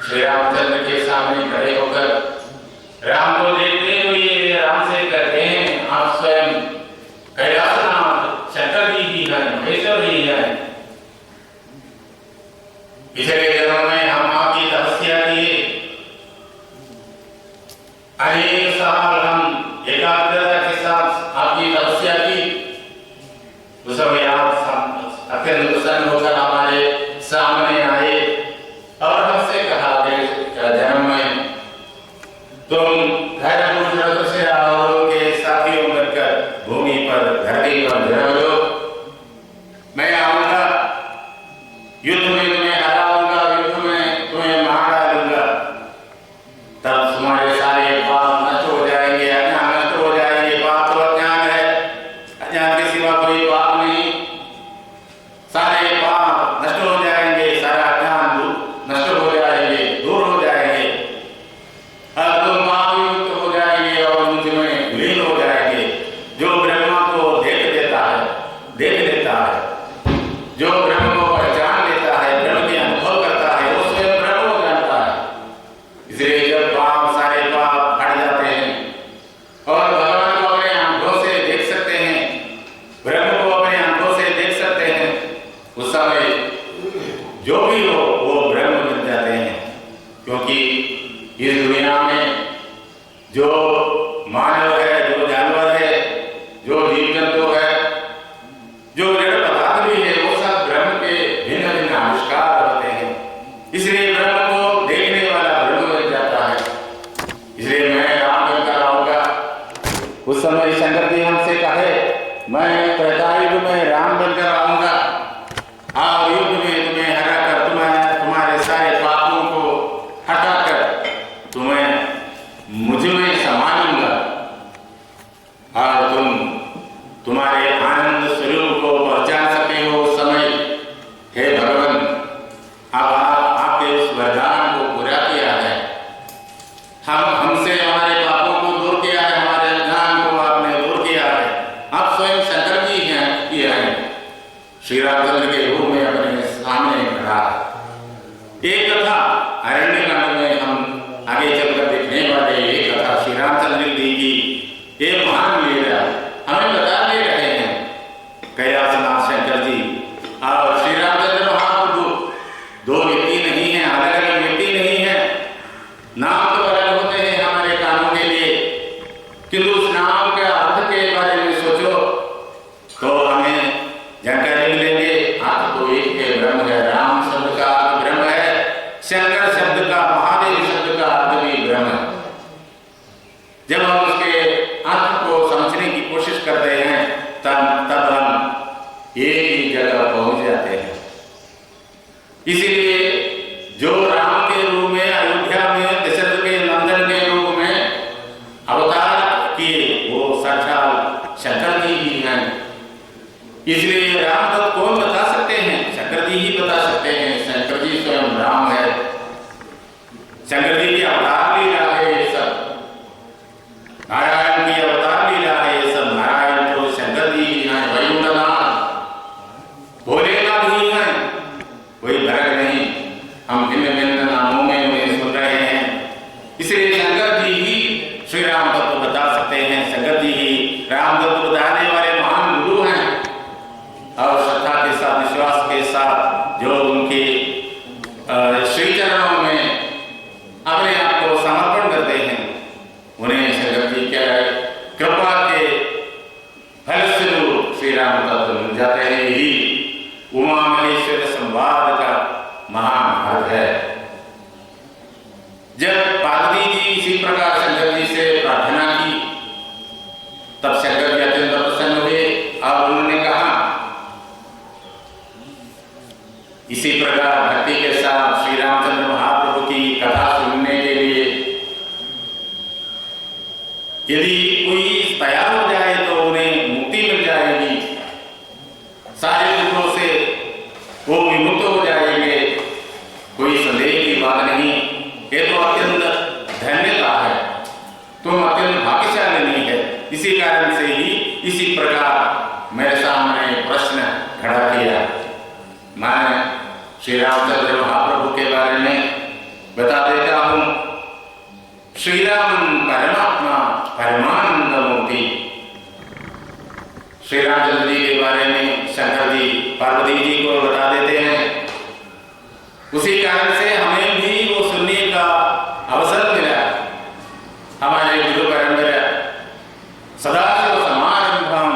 श्री रामचंद्र के सामने खड़े होकर राम को देखते हुए राम से कहते हैं, आप स्वयं कैलाशनाथ शंकर जी ही हैं, महेश्वर ही हैं। पिछले जन्म में हम आपकी तपस्या किए, अनेक साल हम एकाग्रता के साथ आपकी तपस्या की। उस समय आप अत्यंत प्रसन्न होकर हमारे सामने आए और हमसे कहा कि जन्म में तुम धर्म से और के साथियों बनकर भूमि पर धरती पर जन्म लो। मैं आऊंगा, युद्ध में तुम्हें हराऊंगा, युद्ध में तुम्हें मार डालूंगा, तब तुम्हारे सारे पाप नष्ट हो जाएंगे, अज्ञान नष्ट हो जाएंगे। पाप तो अज्ञान है, अज्ञान के सिवा कोई पाप नहीं। सारे पाप नष्ट हो जाएंगे, सारा अज्ञान नष्ट हो जाएंगे, दूर हो जाएंगे। अब तुम महायुक्त हो जाएंगे और मुझ में लीन हो जाएंगे। जो ब्रह्मा को देख देता है, जो ब्रह्म को पहचान लेता है, ब्रह्म के अनुभव करता है, वो स्वयं ब्रह्म हो जाता है। इसलिए जब सारे पाप हट जाते हैं और भगवान को अपने आंखों से देख सकते हैं, ब्रह्म को अपने आंखों से देख सकते हैं, उस समय जो भी हो वो ब्रह्म बन जाते हैं। क्योंकि इस दुनिया में जो मानव है, जो जानवर है, जो जीव जंतु है, जो जड़ पदार्थ भी है, वो सब ब्रह्म के भिन्न भिन्न आविष्कार होते हैं। इसलिए ब्रह्म को देखने वाला ब्रह्म बन जाता है। इसलिए मैं राम बनकर आऊंगा। उस समय शंकर जी हमसे कहे, मैं त्रेतायुग में राम बनकर आऊंगा और युद्ध में तुम्हें हराकर तुम्हारे सारे पापों को हटाकर तुम्हें मुझ में समा लूंगा और तुम्हारे आनंद स्वरूप को पहचान सके हो। उस समय हे भगवान, अब आपके उस वरदान को पूरा किया है। हमसे हमारे पापों को दूर किया है, हमारे अज्ञान को आपने दूर किया है। आप स्वयं शंकर जी हैं, श्री रामचंद्र के रूप में अपने सामने खड़ा है। एक कथा अरण्यकांड में हम आगे चलकर देखने वाले, एक कथा श्री रामचंद्र जी की एक महान लीला हमें बता दे रहे हैं। कैलाशनाथ शंकर जी और श्री रामचंद्र महाप्रभु दो व्यक्ति नहीं है, अलग अलग व्यक्ति नहीं है। नाम तो अलग होते हैं हमारे कानों के लिए, किंतु उस नाम के अर्थ के बारे में सोचो तो हमें जानकारी मिलेंगे। अर्थ तो एक है, ब्रह्म है। राम शब्द का अर्थ ब्रह्म है, शंकर शब्द का, महादेव शब्द का अर्थ भी ब्रह्म है। जब हम उसके अर्थ को समझने की कोशिश करते हैं तब हम एक ही जगह पहुंच जाते हैं। इसीलिए जो राम के रूप में अयोध्या में दशरथ के नंदन के रूप में अवतार किए, वो साक्षात शंकर जी ही हैं। इसलिए राम तत्व कौन बता सकते हैं? शंकर जी ही बता सकते हैं। शंकर जी स्वयं राम है। शंकर जी की अवतार लीला है ये सब, नारायण की अवतार लीला है ये सब। नारायण तो शंकर जी ही हैं, वैकुंठनाथ भोलेनाथ ही हैं, कोई फर्क नहीं। हम भिन्न भिन्न नामों में उन्हें सुन रहे हैं। इसलिए शंकर जी ही श्री राम तत्व बता सकते हैं। शंकर जी ही राम तत्व बताने वाले महान गुरु हैं और श्रद्धा के साथ, विश्वास के साथ जो उनके श्री चरणों में अपने आप को समर्पण करते हैं, उन्हें शंकर जी के कृपा के फलस्वरूप श्री राम तत्व मिल जाते हैं। यही उमा महेश्वर संवाद का महाभारत है। जब पार्वती जी इसी प्रकार शंकर जी से प्रार्थना की, तब शंकर जी अत्यंत प्रसन्न हुए और उन्होंने कहा, इसी प्रकार भक्ति के साथ श्री रामचंद्र महाप्रभु की कथा सुनने के लिए यदि कोई तैयार हो जाए तो उन्हें मुक्ति मिल जाएगी, सारे दुखों से वो विमुक्त हो जाएंगे। कोई संदेह की बात नहीं। ये तो अत्यंत धन्यता है, तुम अत्यंत भाग्यशाली है। इसी कारण से ही इसी प्रकार मेरे सामने प्रश्न खड़ा किया। मैं श्री रामचंद्र महाप्रभु के बारे में बता देता हूं, श्री राम परमात्मा परमानंद मूर्ति। श्री रामचंद्र जी के बारे में शंकर जी पार्वती जी को बता देते हैं। उसी कारण से हमें भी वो सुनने का अवसर मिला। हमारे गुरु परंपरा सदाशिव समारंभम,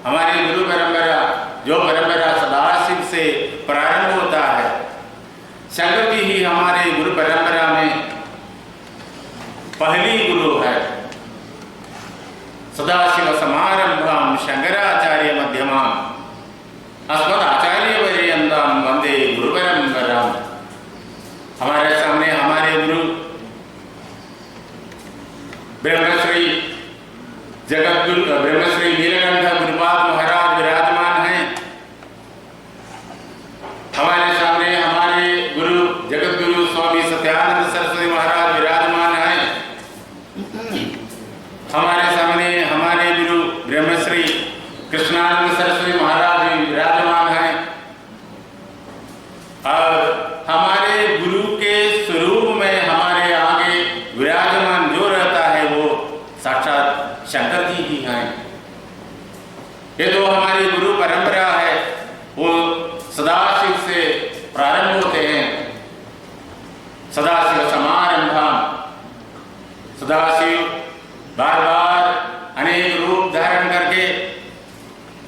हमारी गुरु परंपरा जो परंपरा सदाशिव से प्रारंभ होता है, शंकर जी ही हमारे गुरु परंपरा में पहली गुरु है। सदाशिव समारंभम शंकराचार्य मध्यमाम अस्मदाचार्य पर्यंतम वंदे गुरु परंपराम। हमारे सामने हमारे गुरु ब्रह्मश्री जगतगुरु ब्रह्मश्री नीलकंठ गुरुपाद महाराज विराजमान हैं। हमारे सामने हमारे गुरु जगतगुरु स्वामी सत्यानंद सरस्वती महाराज विराजमान हैं। हमारे सामने हमारे गुरु ब्रह्मश्री कृष्णानंद सरस्वती महाराज विराजमान हैं। और हमारे गुरु के स्वरूप में हमारे आगे विराजमान जो रहता है वो साक्षात शंकर जी ही हैं। ये तो हमारी गुरु परंपरा है, वो सदाशिव से प्रारंभ होते हैं। सदाशिव समारंभम, सदाशिव बार बार अनेक रूप धारण करके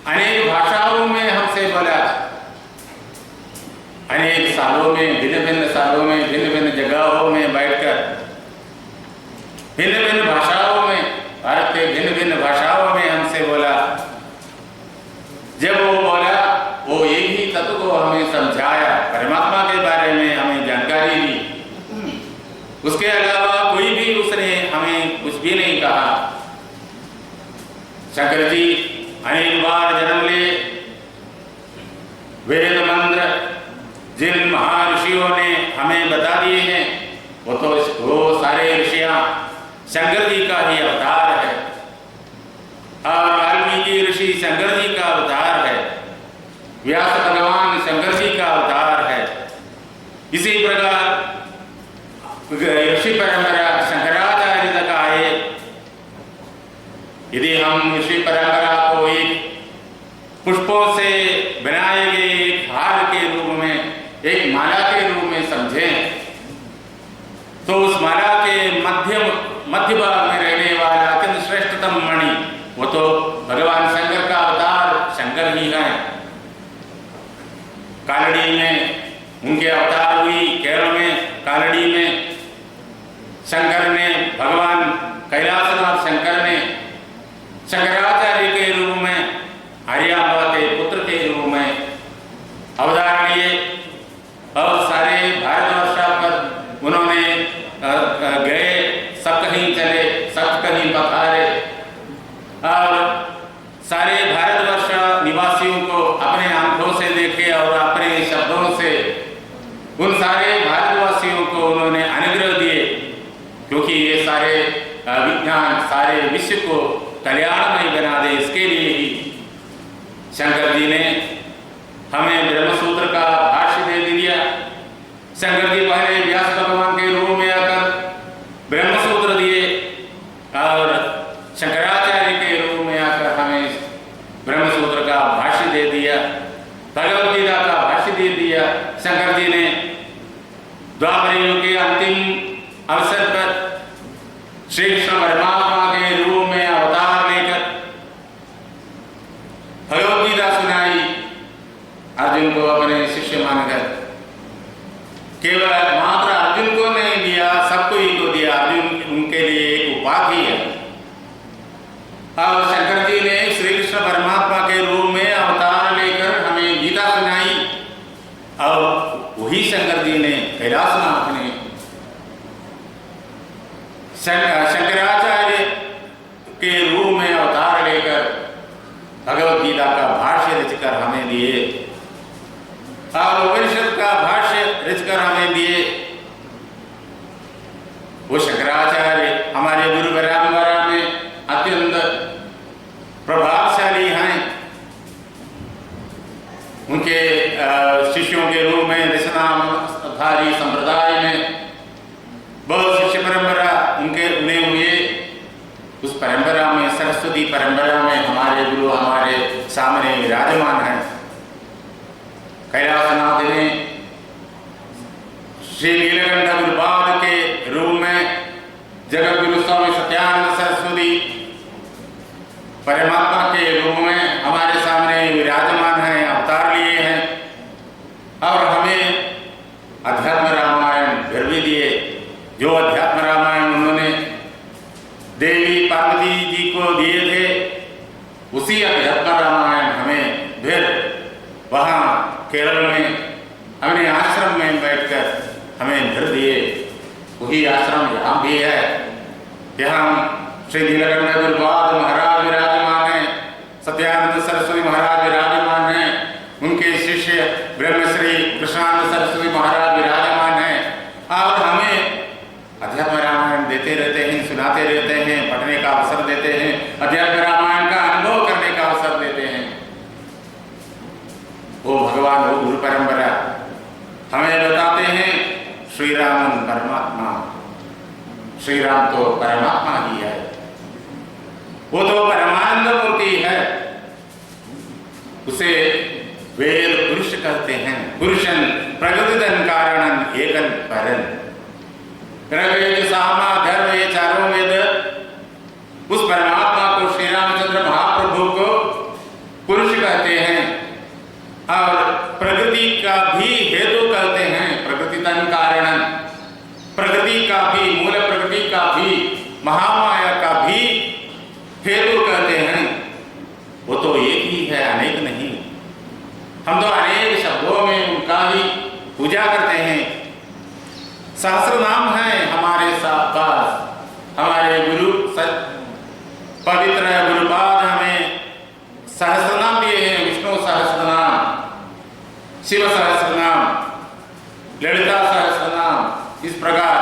अनेक भाषाओं में हमसे बोला। अनेक सालों में भिन्न भिन्न सालों में भिन्न भिन्न जगहों में बैठकर भिन्न भिन्न भाषाओं में, भारत के भिन्न भिन्न भाषाओं में हमसे बोला। जब वो बोला, वो एक ही तत्व को हमें समझाया, परमात्मा के बारे में हमें जानकारी दी। उसके अलावा कोई भी उसने हमें कुछ भी नहीं कहा। शंकर जी अनेक बार जन्म ले, वेद मंत्र जिन महर्षियों ने हमें बता दिए हैं, वो सारे ऋषियां शंकर जी का ही अवतार है। और वाल्मीकि ऋषि शंकर जी का अवतार है, व्यास भगवान शंकर जी का अवतार है। इसी प्रकार ऋषि परंपरा शंकराचार्य तक आए। यदि हम ऋषि परंपरा को एक पुष्पों से बनाए गए एक हार के रूप में, एक माला के रूप में समझें, तो उस माला के मध्य भाग में रहने वाला अत्यंत श्रेष्ठतम मणि, वो तो भगवान शंकर का अवतार शंकर ही है। कालड़ी में उनके अवतार हुई, केरल में कालड़ी में शंकर ने, भगवान कैलाशनाथ शंकर ने शंकराचार्य के रूप में, हरियाणा के पुत्र के रूप में अवतार लिए और सारे भारतवर्ष पर उन्होंने गए, सब कहीं चले, सब कहीं पधारे और सारे भारतवर्ष निवासियों को अपने आंखों से देखे और अपने शब्दों से उन सारे भारतवासियों को उन्होंने अनुग्रह दिए। क्योंकि ये सारे विज्ञान सारे विश्व को कल्याणमय बना दे, इसके लिए ही शंकर जी ने हमें ब्रह्मसूत्र का भाष्य दे दिया। शंकर जी पहले व्यास भगवान के रूप में आकर ब्रह्मसूत्र दिए और शंकराचार्य के रूप में आकर हमें ब्रह्मसूत्र का भाष्य दे दिया, भगवद गीता का भाष्य दे दिया। शंकर जी ने द्वापर युग के अंतिम अवसर पर श्री कृष्ण परमात्मा के रूप में अवतार लेकर भगवद गीता सुनाई। अर्जुन को अपने शिष्य मानकर, केवल मात्र अर्जुन को नहीं दिया, सबको ही को दिया। अर्जुन उनके लिए एक उपाधि है। और शंकर जी ने श्री कृष्ण परमात्मा के रूप में अवतार लेकर हमें गीता सुनाई और वही शंकर जी ने कैलाशनाथ ने शंकराचार्य के रूप में अवतार लेकर भगवद गीता का भाष्य रचकर हमें दिए और उपनिषद का भाष्य रचकर हमें दिए। वो शंकराचार्य हमारे गुरु परंपरा में अत्यंत प्रभावशाली हैं। उनके शिष्यों के रूप में सुधारी संप्रदाय में बहुत शिष्य परंपरा उन्हें हुए। उस परंपरा में, सरस्वती परंपरा में हमारे गुरु हमारे सामने विराजमान हैं। कैलाशनाथ ने श्री नीलकंठ गुरुपाद के रूप में जगत गुरु स्वामी सत्यानंद सरस्वती परमात्मा के रूप में हमारे सामने विराजमान हैं, अवतार लिए हैं और हमें अध्यात्म रामायण फिर भी दिए। जो अध्यात्म रामायण उन्होंने देवी पार्वती जी को दिए थे, उसी अध्यात्म रामायण हमें फिर वहाँ केरल में हमने आश्रम में बैठकर हमें फिर दिए। वही आश्रम यहाँ भी है। यहाँ श्री नीलकंठ गुरुपाद महाराज विराजमान हैं, सत्यानंद सरस्वती महाराज विराजमान हैं, उनके शिष्य ब्रह्मश्री कृष्णानंद सरस्वती महाराज विराजमान हैं और हमें अध्यात्म रामायण देते रहते हैं, सुनाते रहते हैं, पढ़ने का अवसर देते हैं, अध्यात्म रामायण का अनुभव करने का अवसर देते हैं। वो भगवान, वो गुरु परंपरा हमें बताते हैं श्री राम परमात्मा, श्री राम तो परमात्मा ही है, वो तो परमानंद मूर्ति है। उसे वेद पुरुष कहते हैं। पुरुषन प्रकृतिधन कारणन एकन परन। ऋग्वेद सामा अथर्व ये चारों वेद उस परमात्मा को, श्री रामचंद्र महाप्रभु को पुरुष कहते हैं और प्रकृति का भी हेतु कहते हैं। प्रकृतिधन कारणन, प्रकृति का भी, मूल प्रकृति का भी, महामाया का भी हेतु कहते हैं। वो तो एक ही है, अनेक नहीं। हम तो अनेक शब्दों में उनका ही पूजा करते हैं। सहस्र नाम है हमारे पास। हमारे गुरु पवित्र गुरुपाद हमें सहस्र नाम दिए हैं। विष्णु सहस्र नाम, शिव सहस्र नाम, ललिता सहस्र नाम, इस प्रकार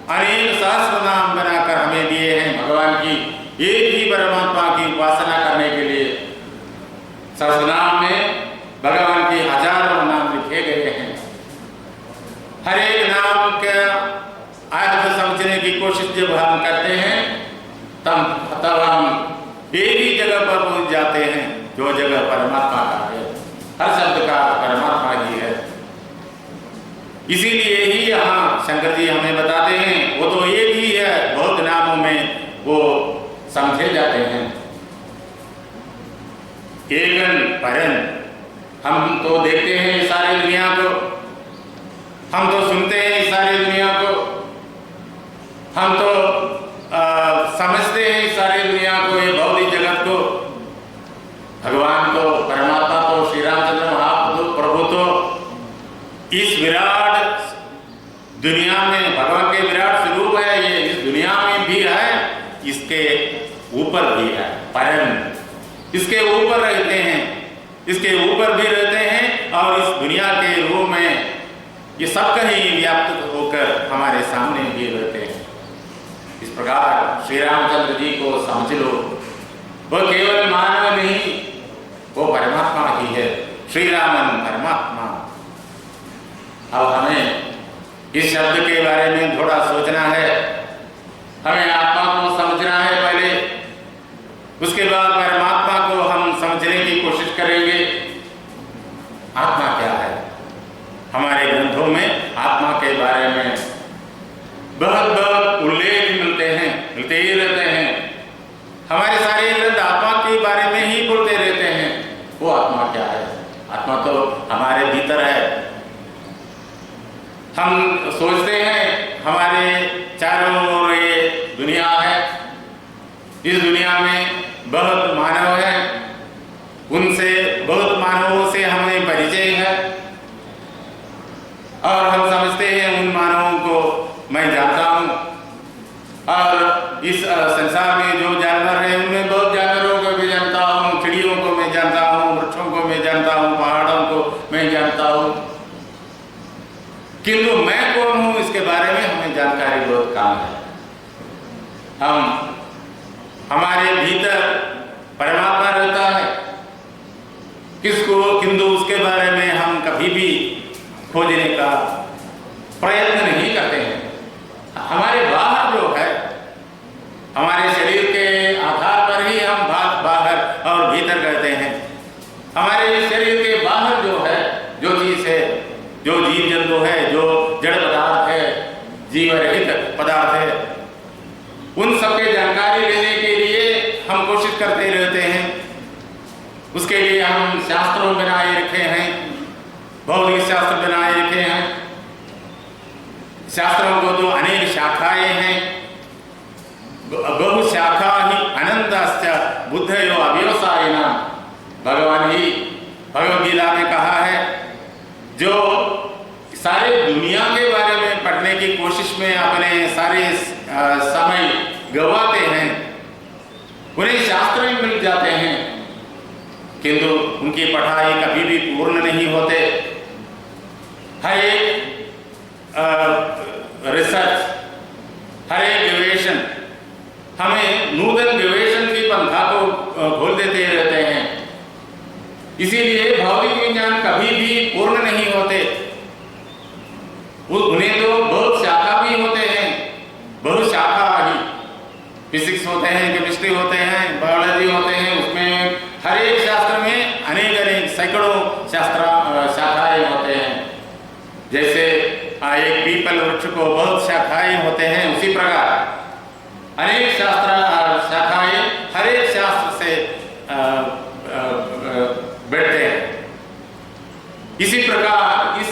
अनेक सहस्र नाम बनाकर हमें दिए हैं भगवान की, एक ही परमात्मा की उपासना करने के लिए। सहस्र नाम में भगवान के हजारों नाम लिखे गए हैं। हर एक नाम का अर्थ समझने की कोशिश जब हम करते हैं तब हम एक ही जगह पर पहुंच जाते हैं, जो जगह परमात्मा का है। हर शब्द का परमात्मा ही है। इसीलिए ही यहाँ शंकर जी हमें बताते हैं वो तो एक ही है, बहुत नामों में वो समझे जाते हैं। एकन परन, हम तो देखते हैं इस सारी दुनिया को, हम तो सुनते हैं इस सारी दुनिया को, हम तो समझते हैं इस सारी दुनिया को, ये भौतिक जगत को। भगवान तो, परमात्मा तो, श्री रामचंद्र महाप्रभु तो इस विराट दुनिया में, भगवान के विराट स्वरूप है। ये इस दुनिया में भी है, इसके ऊपर भी है, परम, इसके ऊपर रहते हैं, इसके ऊपर भी रहते हैं और इस दुनिया के रूप में ये सब कहीं व्याप्त होकर हमारे सामने भी रहते हैं। इस प्रकार श्री रामचंद्र जी को समझ लो, वो केवल मानव नहीं, वो परमात्मा ही है, श्री रामन परमात्मा। अब हमें इस शब्द के बारे में थोड़ा सोचना है। हमें आत्मा को समझना है पहले, उसके बाद परमात्मा को हम समझने की कोशिश करेंगे। आत्मा क्या है? हमारे ग्रंथों में आत्मा के बारे में बहुत बहुत उल्लेख मिलते ही रहते हैं। हमारे सारे ग्रंथ आत्मा के बारे में ही बोलते रहते हैं। वो आत्मा क्या है? आत्मा तो हमारे भीतर है। हम सोचते हैं हमारे चारों ओर ये दुनिया है, इस दुनिया में बहुत मानव है, उनसे बहुत मानवों से हमें परिचय है और हम समझते हैं उन मानवों को मैं जानता हूँ और इस संसार में जो जानवर हैं उनमें बहुत जानवरों को भी जानता हूँ, चिड़ियों को मैं जानता हूँ, वृक्षों को मैं जानता हूँ, पहाड़ों को मैं जानता हूँ, किंतु मैं कौन हूँ इसके बारे में हमें जानकारी बहुत कम है। हम हमारे भीतर परमात्मा रहता है, किसको, किंतु उसके बारे में हम कभी भी खोजने का प्रयत्न नहीं करते हैं। हमारे बाहर जो है, हमारे शरीर के आधार पर ही हम बाहर और भीतर कहते हैं। हमारे शरीर के बाहर जो है, जो चीज है, जो जीव जंतु है, जो जड़ पदार्थ है, जीव रहित पदार्थ है, उन सबके जानकारी लेने के लिए हम कोशिश करते रहते हैं। उसके लिए हम शास्त्रों बनाए रखे हैं, भौतिक शास्त्र बनाए रखे हैं। शास्त्रों को तो अनेक शाखाएं हैं, बहु शाखा ही अनंतश्च बुद्धयो अव्यवसायिना। भगवान ही भगवद गीता में कहा है, जो सारे दुनिया के बारे में पढ़ने की कोशिश में अपने सारे समय गवाते हैं, उन्हें शास्त्र में मिल जाते हैं, किंतु उनकी पढ़ाई कभी भी पूर्ण नहीं होते। हर एक रिसर्च, हर एक गवेषण हमें नूतन गवेषण की पंथा को खोल देते रहते हैं। इसीलिए भौतिक विज्ञान कभी भी पूर्ण नहीं होते। उन्हें तो बहुत शाखा भी होते हैं, बहुत शाखा ही। फिजिक्स होते हैं, केमिस्ट्री होते हैं, बायोलॉजी होते हैं, उसमें हर एक शास्त्र में अनेक अनेक सैकड़ों शाखाएं होते हैं। जैसे एक पीपल वृक्ष को बहुत शाखाएं होते हैं, उसी प्रकार अनेक शाखाएं हर एक शास्त्र से बैठते हैं। इसी प्रकार इस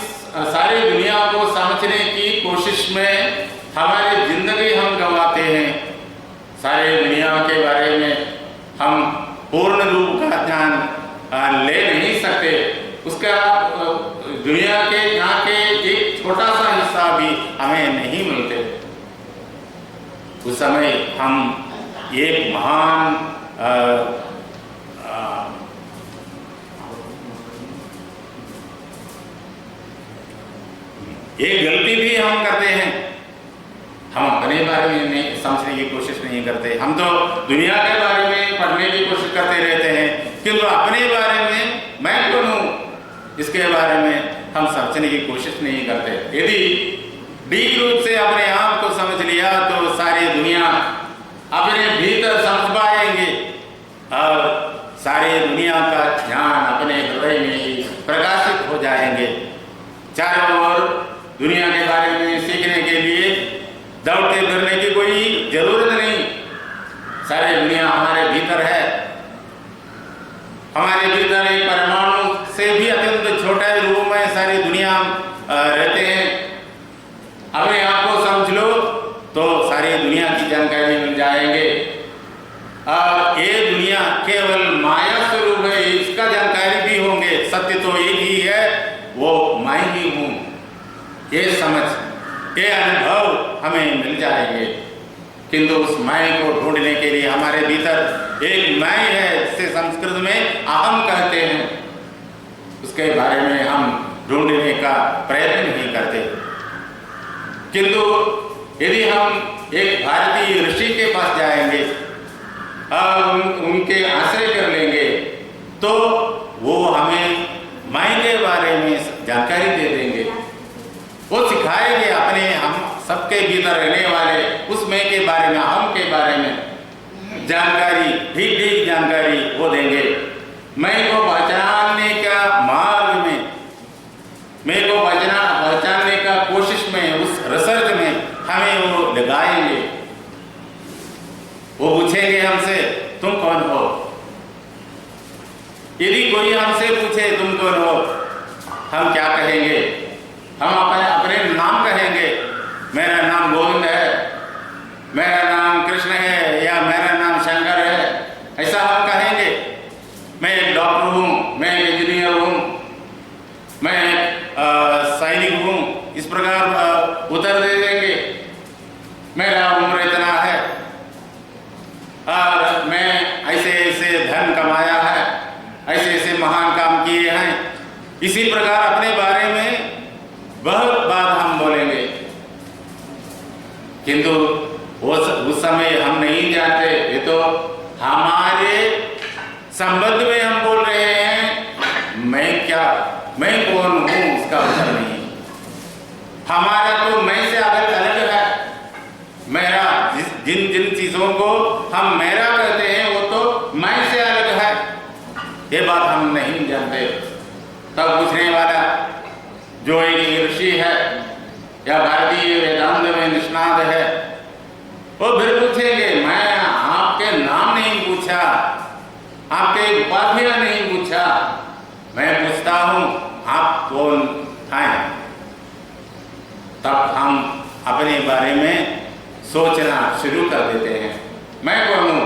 सारी दुनिया को समझने की कोशिश में हमारी जिंदगी हम गंवाते हैं। सारी दुनिया के बारे में हम पूर्ण रूप का ज्ञान ले नहीं सकते। उसका दुनिया के यहाँ के एक छोटा सा हिस्सा भी हमें नहीं मिलते। उस समय हम एक महान एक गलती भी हम करते हैं, हम अपने बारे में नहीं समझने की कोशिश नहीं करते। हम तो दुनिया के बारे में पढ़ने की कोशिश करते रहते हैं, किंतु अपने बारे में मैं कौन हूँ इसके बारे में हम समझने की कोशिश नहीं करते। यदि डीप रूप से अपने आप को समझ लिया तो सारी दुनिया अपने भीतर समझ पाएंगे और सारी दुनिया का ज्ञान अपने हृदय में ही प्रकाशित हो जाएंगे। चारों ओर दुनिया के बारे में सीखने के लिए दौड़ते फिरने की कोई जरूरत नहीं। सारी दुनिया हमारे भीतर है। हमारे भीतर एक परमाणु से भी अत्यंत छोटे रूप में सारी दुनिया रहते हैं। अपने आप को समझ लो तो सारी दुनिया की जानकारी मिल जाएंगे। और ये दुनिया केवल माया स्वरूप है, इसका जानकारी भी होंगे। सत्य तो एक ही है, वो मैं ही हूँ। ये समझ, ये अनुभव हमें मिल जाएंगे। किंतु उस मैं को ढूंढने के लिए हमारे भीतर एक मैं है, जिसे संस्कृत में अहम कहते हैं, उसके बारे में हम ढूंढने का प्रयत्न नहीं करते। किंतु यदि हम एक भारतीय ऋषि के पास जाएंगे और उनके आश्रय कर लेंगे तो वो हमें मैं के बारे में जानकारी दे देंगे। वो सिखाएंगे अपने हम सबके भीतर रहने वाले उस मैं के बारे में, हम के बारे में जानकारी, ठीक ठीक जानकारी वो देंगे। मैं को पहचानने का मार्ग में, मैं को पहचानने का कोशिश में, उस रिसर्च में हमें वो लगाएंगे। वो पूछेंगे हमसे तुम कौन हो। यदि कोई हमसे पूछे तुम कौन हो, हम क्या कहेंगे? हम अपने नाम कहेंगे। मेरा नाम गोविंद है, मेरा नाम कृष्ण है, या मेरा नाम शंकर है, ऐसा हम कहेंगे। मैं एक डॉक्टर हूँ, मैं एक इंजीनियर हूँ, मैं सैनिक हूँ, इस प्रकार उत्तर दे देंगे। मेरा उम्र इतना है और मैं ऐसे ऐसे धन कमाया है, ऐसे ऐसे महान काम किए हैं। इसी प्रकार अपने बारे में बहुत बात हम बोलेंगे। किंतु उस समय हम नहीं जानते, ये तो हमारे संबंध में हम बोल रहे हैं। मैं क्या, मैं कौन हूँ, उसका उत्तर नहीं। हमारा तो मैं से अलग अलग है। मेरा जिन जिन चीजों को हम मेरा कहते हैं वो तो मैं से अलग है, ये बात हम नहीं जानते। तब पूछने वाला जो एक ऋषि है या भारतीय वेदांत में निष्णात है, वो फिर पूछेंगे, मैं आपके नाम नहीं पूछा, आपके उपाधियां नहीं पूछा, मैं पूछता हूं आप कौन हैं। तब हम अपने बारे में सोचना शुरू कर देते हैं, मैं कौन हूं।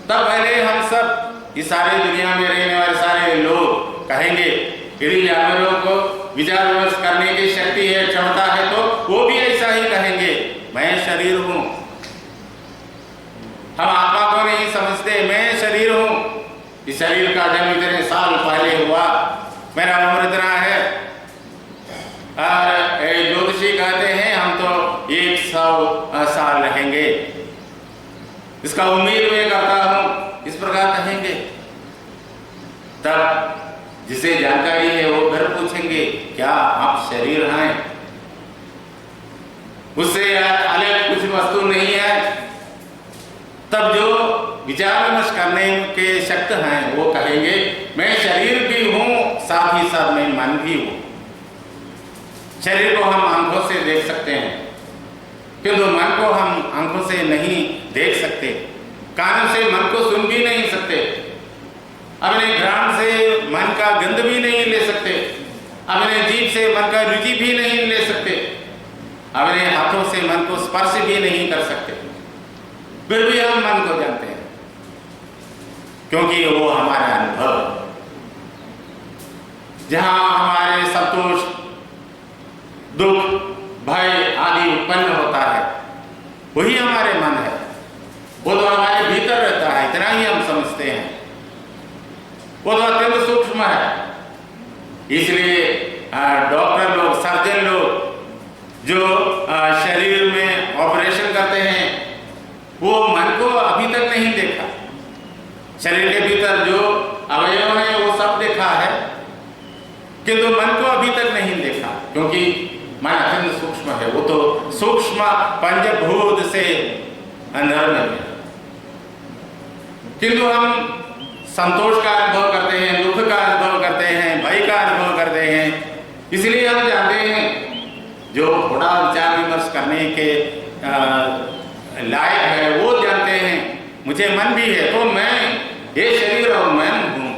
तब पहले हम सब इस सारी दुनिया में रहने वाले सारे लोग कहेंगे, यदि जानवरों को विचार विमर्श करने की शक्ति है, क्षमता है, तो वो भी ऐसा ही कहेंगे, मैं शरीर हूं। हम आत्मा को नहीं समझते, मैं शरीर हूं। इस शरीर का जन्म इतने साल पहले हुआ, मेरा उम्र इतना है। और ज्योतिषी कहते हैं हम तो 100 साल रहेंगे, इसका उम्मीद मैं करता हूं, इस प्रकार कहेंगे। तब जिसे जानकारी है वो फिर पूछेंगे, क्या आप शरीर हैं? उससे अलग कुछ वस्तु नहीं है। तब जो विचार विमर्श करने के शक्त हैं वो कहेंगे, मैं शरीर भी हूं, साथ ही साथ मैं मन भी हूं। शरीर को हम आंखों से देख सकते हैं, किंतु मन को हम आंखों से नहीं देख सकते, कानों से मन को सुन भी नहीं सकते, अपने घ्राण से मन का गंध भी नहीं ले सकते, अपने जीभ से मन का रुचि भी नहीं ले सकते, अपने हाथों से मन को स्पर्श भी नहीं कर सकते। फिर भी हम मन को जानते हैं, क्योंकि वो हमारा अनुभव, जहां हमारे संतोष, दुख, भय आदि उत्पन्न होता है, वही हमारे मन है। वो तो हमारे भीतर रहता है, इतना ही हम समझते हैं। वो तो अत्यंत सूक्ष्म है। इसलिए डॉक्टर लोग, सर्जन लोग जो शरीर में ऑपरेशन करते हैं, वो मन को अभी तक नहीं देखा। शरीर के भीतर जो अवयव है वो सब देखा है, किंतु मन को अभी तक नहीं देखा, क्योंकि मन अत्यंत सूक्ष्म है। वो तो सूक्ष्म पंचभूत से अंदर में है। किंतु हम संतोष का अनुभव करते हैं, दुख का अनुभव करते हैं, भय का अनुभव करते हैं। इसलिए हम जानते हैं, जो थोड़ा विचार विमर्श करने के लायक है वो जानते हैं, मुझे मन भी है, तो मैं ये शरीर और मन हूं।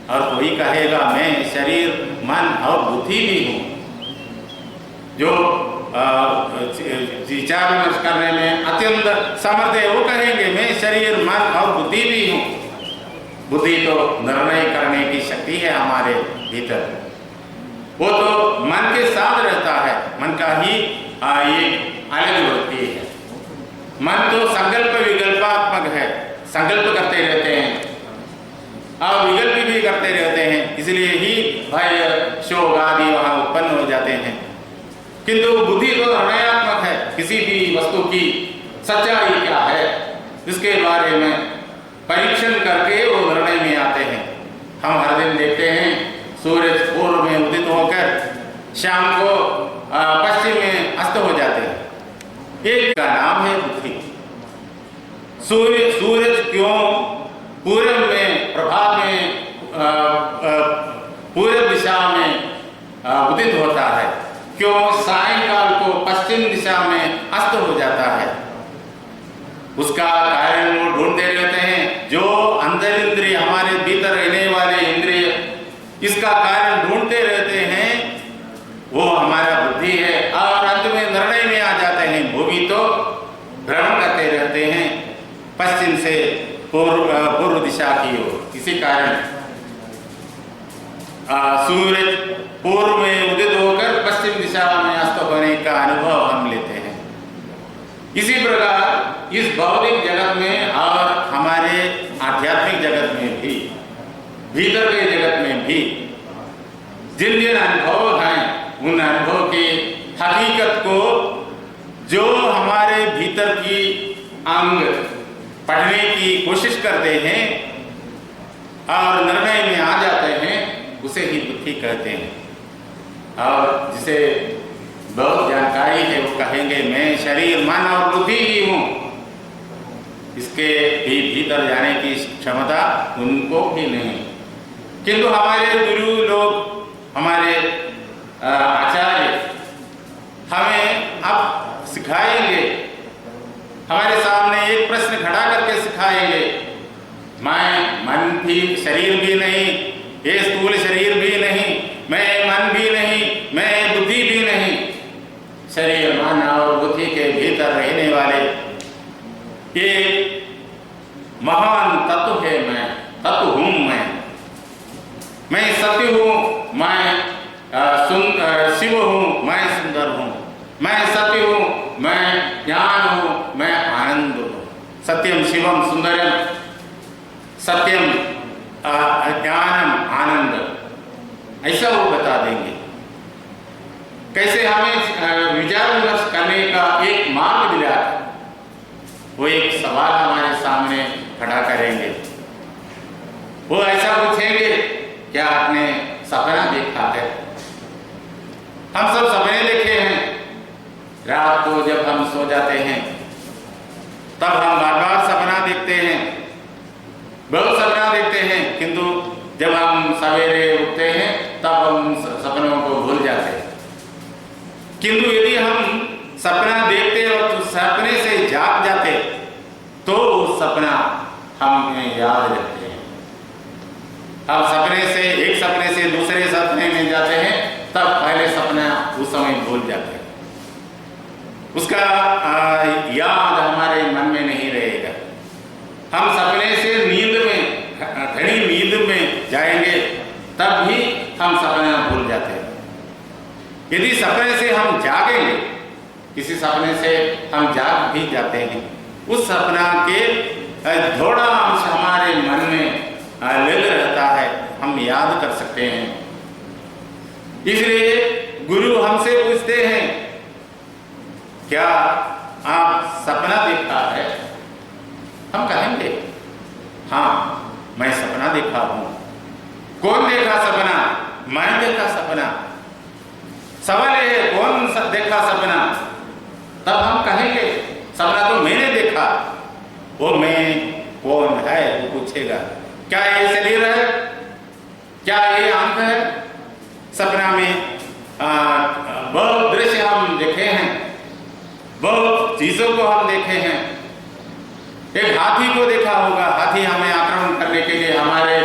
और कोई कहेगा मैं शरीर, मन और बुद्धि भी हूं। जो विचार विमर्श करने में अत्यंत समर्थ है वो कहेंगे मैं शरीर, मन और बुद्धि भी हूं। बुद्धि तो निर्णय करने की शक्ति है हमारे भीतर, वो तो मन के साथ रहता है, मन का ही एक अलग वृत्ति है। मन तो संकल्प विकल्पात्मक है, संकल्प करते रहते हैं और विकल्प भी करते रहते हैं, इसलिए ही भय, शोक आदि वहां उत्पन्न हो जाते हैं। किंतु बुद्धि तो निर्णयात्मक है, किसी भी वस्तु की सच्चाई क्या है इसके बारे में परीक्षण करके वो निर्णय में आते हैं। हम हर दिन देखते हैं सूरज पूर्व में उदित होकर शाम को पश्चिम में अस्त हो जाते हैं। एक का नाम है बुद्धि। सूरज क्यों पूर्व में, प्रभात में, पूर्व दिशा में उदित होता है, क्यों सायंकाल को पश्चिम दिशा में अस्त हो जाता है, उसका कारण वो ढूंढते रहते हैं। जो अंदर इंद्रिय, हमारे भीतर रहने वाले इंद्रिय, इसका कारण ढूंढते रहते हैं, वो हमारा बुद्धि है। और अंत में निर्णय में आ जाते हैं। वो भी तो भ्रमण करते रहते हैं पश्चिम से पूर्व दिशा की ओर। इसी कारण सूरज पूर्व में उदित होकर पश्चिम दिशा में अस्त होने का अनुभव हम लेते हैं। इसी प्रकार इस भौतिक जगत में और हमारे आध्यात्मिक जगत में भी, भीतर के जगत में भी जिन जिन अनुभव हैं, उन अनुभव की हकीकत को जो हमारे भीतर की अंग पढ़ने की कोशिश करते हैं और निर्णय में आ जाते हैं, उसे ही बुद्धि कहते हैं। और जिसे बहुत जानकारी है, वो कहेंगे मैं शरीर मन और बुद्धि ही हूँ, इसके भी भीतर जाने की क्षमता उनको भी नहीं। किंतु हमारे गुरु लोग, हमारे आचार्य हमें अब सिखाएंगे, हमारे सामने एक प्रश्न खड़ा करके सिखाएंगे। मैं मन भी, शरीर भी नहीं, ये स्थूल शरीर भी नहीं, मैं मन भी नहीं, मैं बुद्धि भी नहीं, शरीर मन और बुद्धि के भीतर रहने वाले ये महान तत्व है। मैं तत्व हूँ, मैं सत्य हूँ, मैं शिव हूँ, मैं सुंदर हूँ, मैं सत्य हूँ, मैं ज्ञान हूँ, मैं आनंद हूँ। सत्यम शिवम सुंदरम, सत्यम ज्ञानम आनंद, ऐसा वो बता देंगे। कैसे हमें विचार विमर्श करने का एक मार्ग दिला, वो एक सवाल हमारे सामने खड़ा करेंगे। वो ऐसा पूछेंगे, क्या आपने सपना देखा है? हम सब सपने देखे हैं। रात को जब हम सो जाते हैं तब हम बार बार सपना देखते हैं, बहुत सपना देखते हैं, किंतु जब हम सवेरे उठते हैं तब हम सपनों को भूल जाते हैं। किंतु यदि हम सपना देखते और सपने से जाग जाते तो सपना हमें याद रहते हैं। अब सपने से, एक सपने से दूसरे सपने में जाते हैं तब पहले सपना उस समय भूल जाते हैं, उसका याद हमारे मन में नहीं रहेगा। हम सपने से नींद में, घनी नींद में जाएंगे तब भी हम सपना भूल जाते हैं। यदि सपने से हम जागेंगे, किसी सपने से हम जाग भी जाते हैं, उस सपना के थोड़ा अंश हमारे मन में लग रहता है, हम याद कर सकते हैं। इसलिए गुरु हमसे पूछते हैं, क्या आप सपना देखा है? हम कहेंगे हाँ, मैं सपना देखा हूं। कौन देखा सपना? मैं देखा सपना। सवाल है कौन देखा सपना? तब हम कहेंगे सपना तो मैंने देखा। वो मैं कौन है वो पूछेगा, क्या ये शरीर है? क्या ये आंख है? सपना में बहुत दृश्य हम देखे हैं, बहुत चीजों को हम देखे हैं। एक हाथी को देखा होगा, हाथी हमें आक्रमण करने के लिए हमारे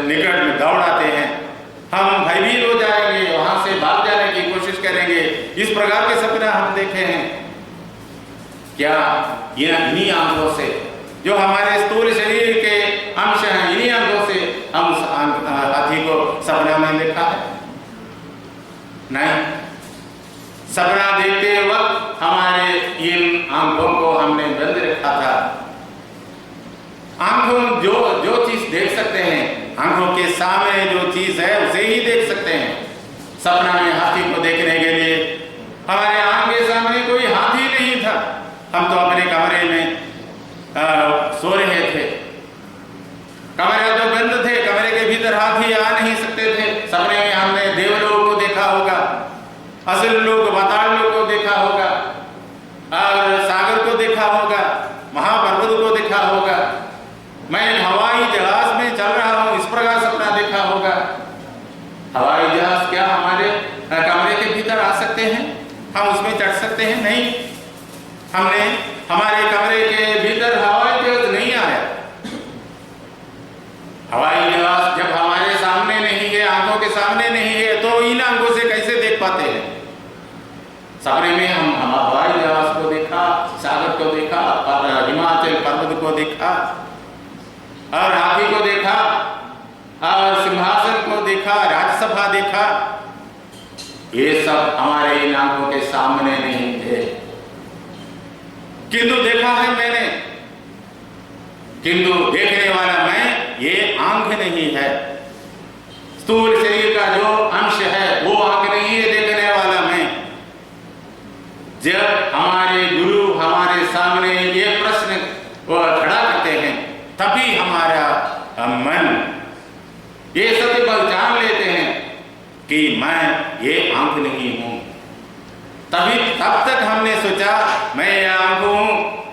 निकट में दौड़ाते हैं, हम भयभीत हो जाएंगे, वहां से भाग जाने की कोशिश करेंगे। इस प्रकार के सपना हम देखे हैं। क्या इन्हीं आंखों से, जो हमारे स्थूल शरीर के अंश हैं, इन्हीं आंखों से हम हाथी को सपना में देखा है? नहीं। सपना देखते वक्त हमारे इन आंखों को हमने बंद रखा था। आंखों जो चीज देख सकते हैं, आंखों के सामने जो चीज है उसे ही देख सकते हैं। सपना में हाथी को देखने के लिए हमारे आंख के सामने कोई हाथी नहीं था। हम तो अपने कमरे में सो रहे थे, कमरे तो बंद थे, कमरे के भीतर हाथी आ नहीं सकते थे। सपने में हमने देवलोक को देखा होगा, असुर लोग, पाताल लोक को देखा होगा, और सागर को देखा होगा, महापर्वत को देखा होगा। मैं हवाई जहाज में चल रहा हूँ, इस प्रकार सपना देखा होगा। हवाई जहाज क्या हमारे कमरे के भीतर आ सकते हैं? हम उसमें चढ़ सकते हैं? नहीं। हमने हमारे कमरे के भीतर हवाई जहाज नहीं आया। हवाई जहाज जब हमारे सामने नहीं है, आंखों के सामने नहीं है, तो इन आंखों से कैसे देख पाते हैं? सपने में हम हवाई जहाज को देखा, सागर को देखा, हिमाचल पर्वत को देखा, और हाथी को देखा, और सिंहासन को देखा, राज्यसभा देखा। ये सब हमारे इन आंखों के सामने नहीं थे, किंतु देखा है मैंने। किंतु देखने वाला मैं, ये आंख नहीं है। स्थूल शरीर का जो अंश है वो आंख नहीं है, देखने वाला मैं। जब हमारे गुरु हमारे सामने ये प्रश्न खड़ा करते हैं, तभी हमारा मन ये सत्य पहचान लेते हैं कि मैं ये आंख नहीं हूं, तब तक हमने सोचा मैं आंख हूँ,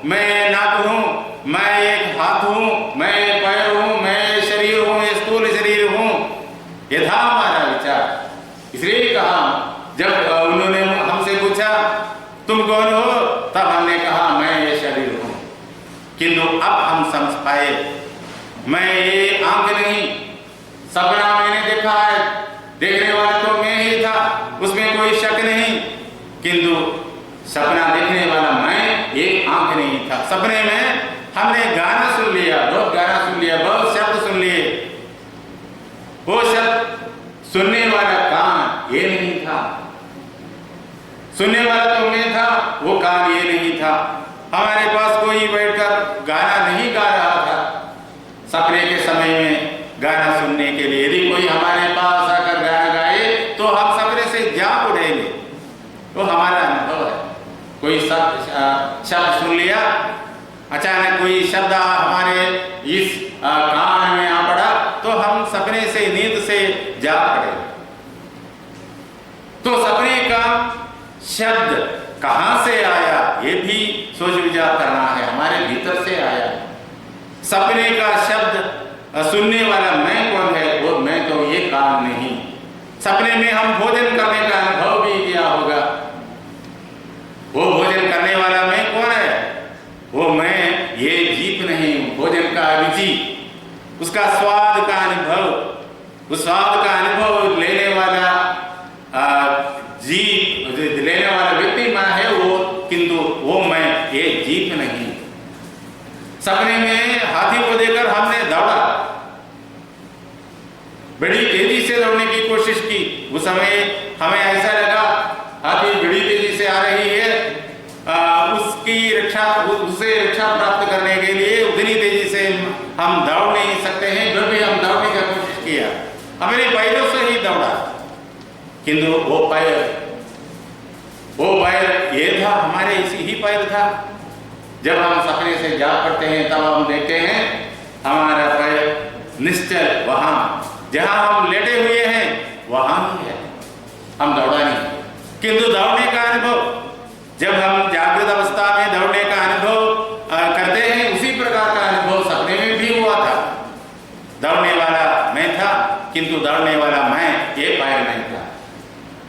मैं नाक हूँ, मैं एक हाथ हूँ, मैं पैर हूँ, मैं शरीर हूँ, स्थूल शरीर हूँ। ये था हमारा विचार। इसलिए कहा जब उन्होंने हमसे पूछा तुम कौन हो, तब हमने कहा मैं ये शरीर हूँ। किंतु अब हम समझ पाए मैं ये आंख नहीं, सपना मैंने देखा है, देखने वाला तो मैं ही था, उसमें कोई शक नहीं। किंतु सपना देखने वाला मैं एक आंख नहीं था। सपने में हमने गाना सुन लिया, बहुत गाना सुन लिया, बहुत शब्द सुन लिए। वो शब्द सुनने वाला कान ये नहीं था, सुनने वाला तो मैं था, वो कान ये नहीं था। हमारे पास कोई बैठकर गाना नहीं गा रहा था सपने के समय में गाना सुनने के लिए। यदि कोई हमारे पास आकर गाना गाए तो हम सपने से जाग उठेंगे, वो हमारा अनुभव है। कोई शब्द सुन लिया, अचानक कोई शब्द हमारे इस कान में आ पड़ा तो हम सपने से, नींद से जाग पड़े। तो सपने का शब्द कहां से आया ये भी सोच विचार करना है। हमारे भीतर से आया। सपने का शब्द सुनने वाला मैं कौन है, वो मैं तो ये कान नहीं। सपने में हम भोजन करने का अनुभव भी किया होगा। वो भोजन करने वाला मैं कौन है, वो मैं ये जीभ नहीं। भोजन का रुचि, उसका स्वाद का अनुभव, उस स्वाद का अनुभव लेने वाला जीभ लेने वाला व्यक्ति मैं है वो, किंतु वो मैं ये जीभ नहीं। सपने में हाथी को देखकर हमने दौड़ा, बड़ी तेजी से दौड़ने की कोशिश की। उस समय हमें ऐसा लगा हाथी बड़ी तेजी से आ रही है, उससे रक्षा प्राप्त करने के लिए उतनी तेजी से हम दौड़ नहीं सकते हैं, फिर भी हम दौड़ने की कोशिश किया। हमने पैरों से ही दौड़ा, किंतु वो पैर ये था, हमारे इसी ही पैर था। जब हम सपने से जाग पड़ते हैं तब हम देखते हैं हमारा पैर निश्चल वहां जहां हम लेटे हुए हैं वहां ही है। हम दौड़ा नहीं, किंतु दौड़ने का अनुभव जब हम जागृत अवस्था में दौड़ने का अनुभव करते हैं, उसी प्रकार का अनुभव सपने में भी हुआ था। दौड़ने वाला मैं था, किंतु दौड़ने वाला मैं ये पैर नहीं था।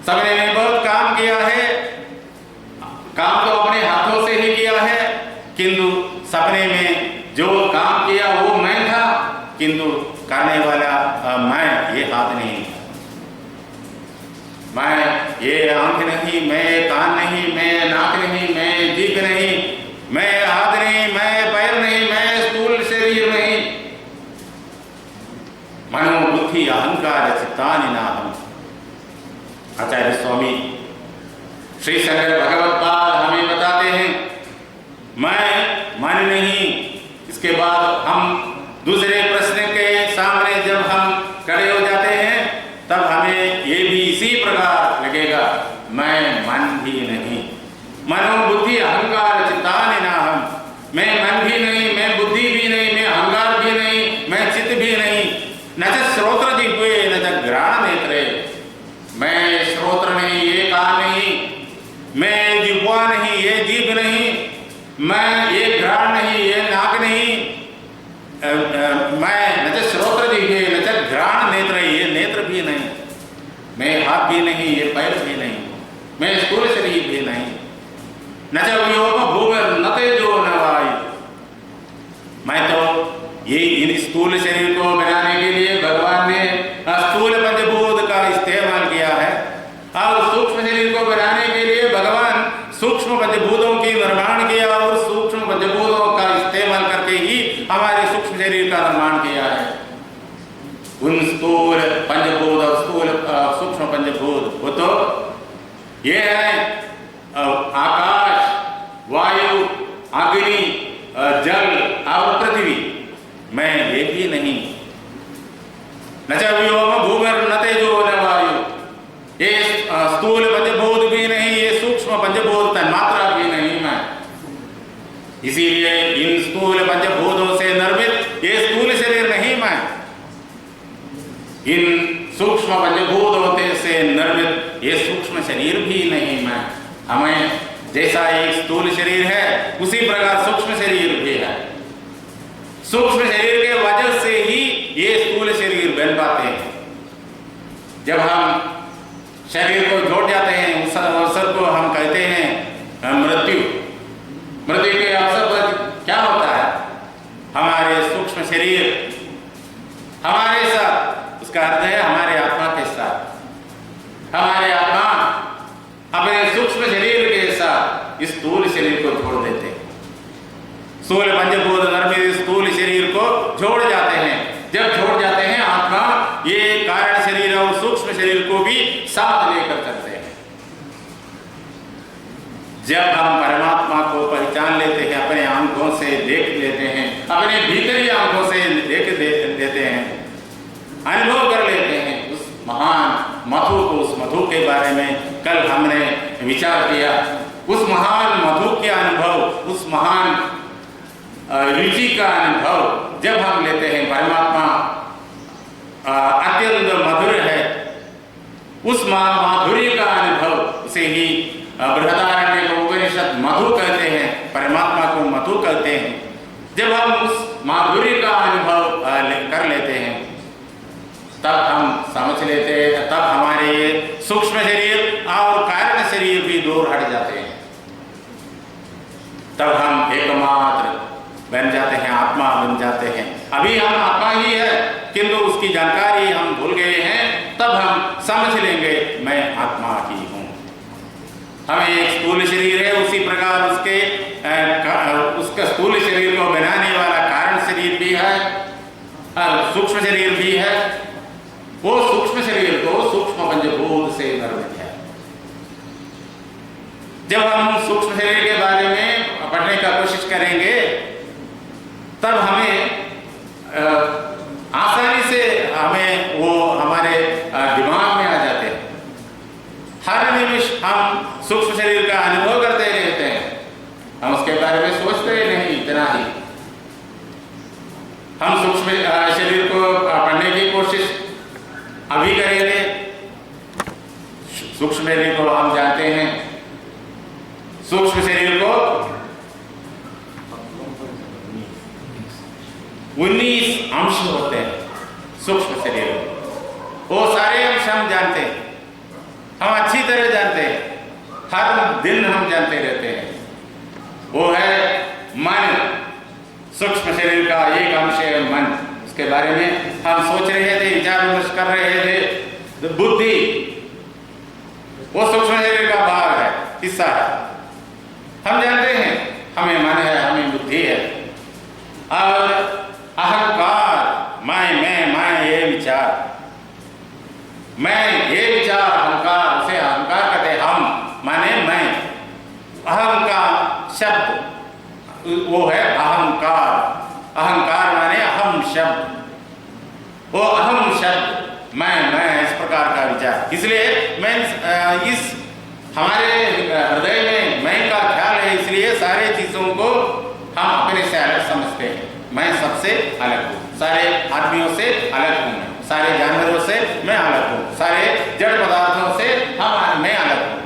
सपने में बहुत काम किया है, काम तो अपने हाथों से ही किया है, किंतु सपने में जो काम किया वो मैं था, किंतु करने वाला मैं ये हाथ नहीं, मैं ये आंख नहीं, मैं कान नहीं, मैं नाक नहीं, मैं जीभ नहीं, मैं हाथ नहीं, मैं पैर नहीं, मैं स्थूल शरीर नहीं। मनो बुद्धि अहंकार चित्तानि नाहम्। आचार्य स्वामी श्री शंकर भगवत्पाद हमें बताते हैं मैं मन नहीं। इसके बाद हम दूसरे प्रश्न के सामने जब हम खड़े हो जाते हैं तब हमें ये भी इसी प्रकार लगेगा मैं मन भी नहीं। मनो बुद्धि अहंकार चित्तानि नाहम्। मैं मन भी नहीं, मैं बुद्धि भी नहीं, मैं अहंकार भी नहीं, मैं चित्त भी नहीं। न च श्रोत्र जिह्वे न च घ्राण नेत्रे। मैं श्रोत्र नहीं, ये कान नहीं, मैं जिह्वा नहीं, ये जीभ नहीं, मैं ये घ्राण नहीं, ये नाक नहीं, मैं न च श्रोत्र जिह्वे न च घ्राण नेत्र, ये नेत्र भी नहीं, मैं हाथ भी नहीं, ये पैर भी नहीं, मैं स्थूल शरीर भी नहीं। न च व्योम भूमिर न तेजो न वायु। मैं तो ये इन स्थूल शरीर को बनाने के लिए भगवान ने स्थूल पंचभूत का इस्तेमाल किया है, और सूक्ष्म शरीर को बनाने के लिए भगवान सूक्ष्म पंचभूतों की निर्माण किया, और सूक्ष्म पंचभूतों का इस्तेमाल करके ही हमारे सूक्ष्म शरीर का निर्माण किया है। उन स्थूल पंचभूत और स्थूल सूक्ष्म पंचभूत वो तो ये है आकाश, वायु, अग्नि, जल और पृथ्वी। मैं ये भी नहीं। न च व्योम भूमिर न तेजो न वायु। ये स्थूल पंचभूत भी नहीं, ये सूक्ष्म पंचभूत तन्मात्रा भी नहीं मैं। इसीलिए इन स्थूल पंचभूतों से निर्मित ये स्थूल शरीर नहीं मैं। इन सूक्ष्म पंचभूतों से निर्मित ये सूक्ष्म शरीर भी नहीं मैं। हमें जैसा एक स्थूल शरीर है उसी प्रकार सूक्ष्म शरीर भी है। सूक्ष्म शरीर के वजह से ही ये स्थूल शरीर बन पाते हैं। जब हम शरीर को जोड़ जाते हैं उस अवसर को हम कहते हैं मृत्यु। मृत्यु के अवसर पर क्या होता है? हमारे सूक्ष्म शरीर हमारे साथ, उसका अर्थ है हमारे आत्मा के साथ, हमारे आत्मा अपने सूक्ष्म शरीर के साथ इस स्थूल शरीर को जोड़ देते हैं। स्थूल पंचभूत निर्मित स्थूल शरीर को जोड़ जाते हैं। जब जोड़ जाते हैं आत्मा ये कारण शरीर और सूक्ष्म शरीर को भी साथ लेकर चलते हैं। जब हम परमात्मा को पहचान लेते हैं, अपने आंखों से देख लेते हैं, अपने भीतरी आंखों से देख लेते हैं, अनुभव कर लेते हैं उस महान मधु को। उस मधु के बारे में कल हमने विचार किया। उस महान मधु के अनुभव, उस महान रुचि का अनुभव जब हम लेते हैं, परमात्मा अत्यंत मधुर है। उस माधुर्य का अनुभव, उसे ही बृहदारण्यक उपनिषद मधु कहते हैं, परमात्मा को मधु कहते हैं। जब हम उस माधुर्य का अनुभव कर लेते हैं तब हम समझ लेते हैं, तब हमारे ये सूक्ष्म शरीर और कारण शरीर भी दूर हट जाते हैं। तब हम एकमात्र बन जाते हैं, आत्मा बन जाते हैं। अभी हम आत्मा ही है किंतु उसकी जानकारी हम भूल गए हैं। तब हम समझ लेंगे मैं आत्मा ही हूँ। हमें एक स्थूल शरीर है, उसी प्रकार उसके स्थूल शरीर को बनाने वाला कारण शरीर भी है, सूक्ष्म शरीर भी है। वो सूक्ष्म शरीर को सूक्ष्म पंचभूत से निर्मित है। जब हम सूक्ष्म शरीर के बारे में पढ़ने का कोशिश करेंगे तब हमें आसानी से हमें वो हमारे दिमाग में आ जाते हैं। हर निमिष हम सूक्ष्म शरीर का अनुभव करते रहते हैं, हम उसके बारे में सोचते नहीं। इतना ही हम सूक्ष्म शरीर को पढ़ने की कोशिश अभी करेंगे। सूक्ष्म शरीर को हम जानते हैं, सूक्ष्म शरीर को 19 अंश होते हैं सूक्ष्म शरीर। वो सारे अंश हम जानते हैं, हम अच्छी तरह जानते हैं, हर दिन हम जानते रहते हैं। वो है मन, सूक्ष्म शरीर का एक अंश है मन। उसके बारे में हम सोच रहे थे, विचार विमर्श कर रहे थे। बुद्धि वो सूक्ष्म शरीर का भाग है, हिस्सा है। हम जानते हैं हमें मन है, हमें बुद्धि है। और अहंकार, मैं ये विचार, मैं ये विचार, अहंकार, उसे अहंकार कहते हैं। हम माने मैं, अहम का शब्द वो है अहंकार। अहंकार माने अहम शब्द, वो अहम शब्द मैं इस प्रकार का विचार। इसलिए मैं इस हमारे हृदय में मैं का ख्याल है, इसलिए सारे चीजों को हम अपने से अलग समझते हैं। मैं सबसे अलग हूँ, सारे आदमियों से अलग हूँ, मैं सारे जानवरों से मैं अलग हूँ, सारे जड़ पदार्थों से मैं अलग हूँ।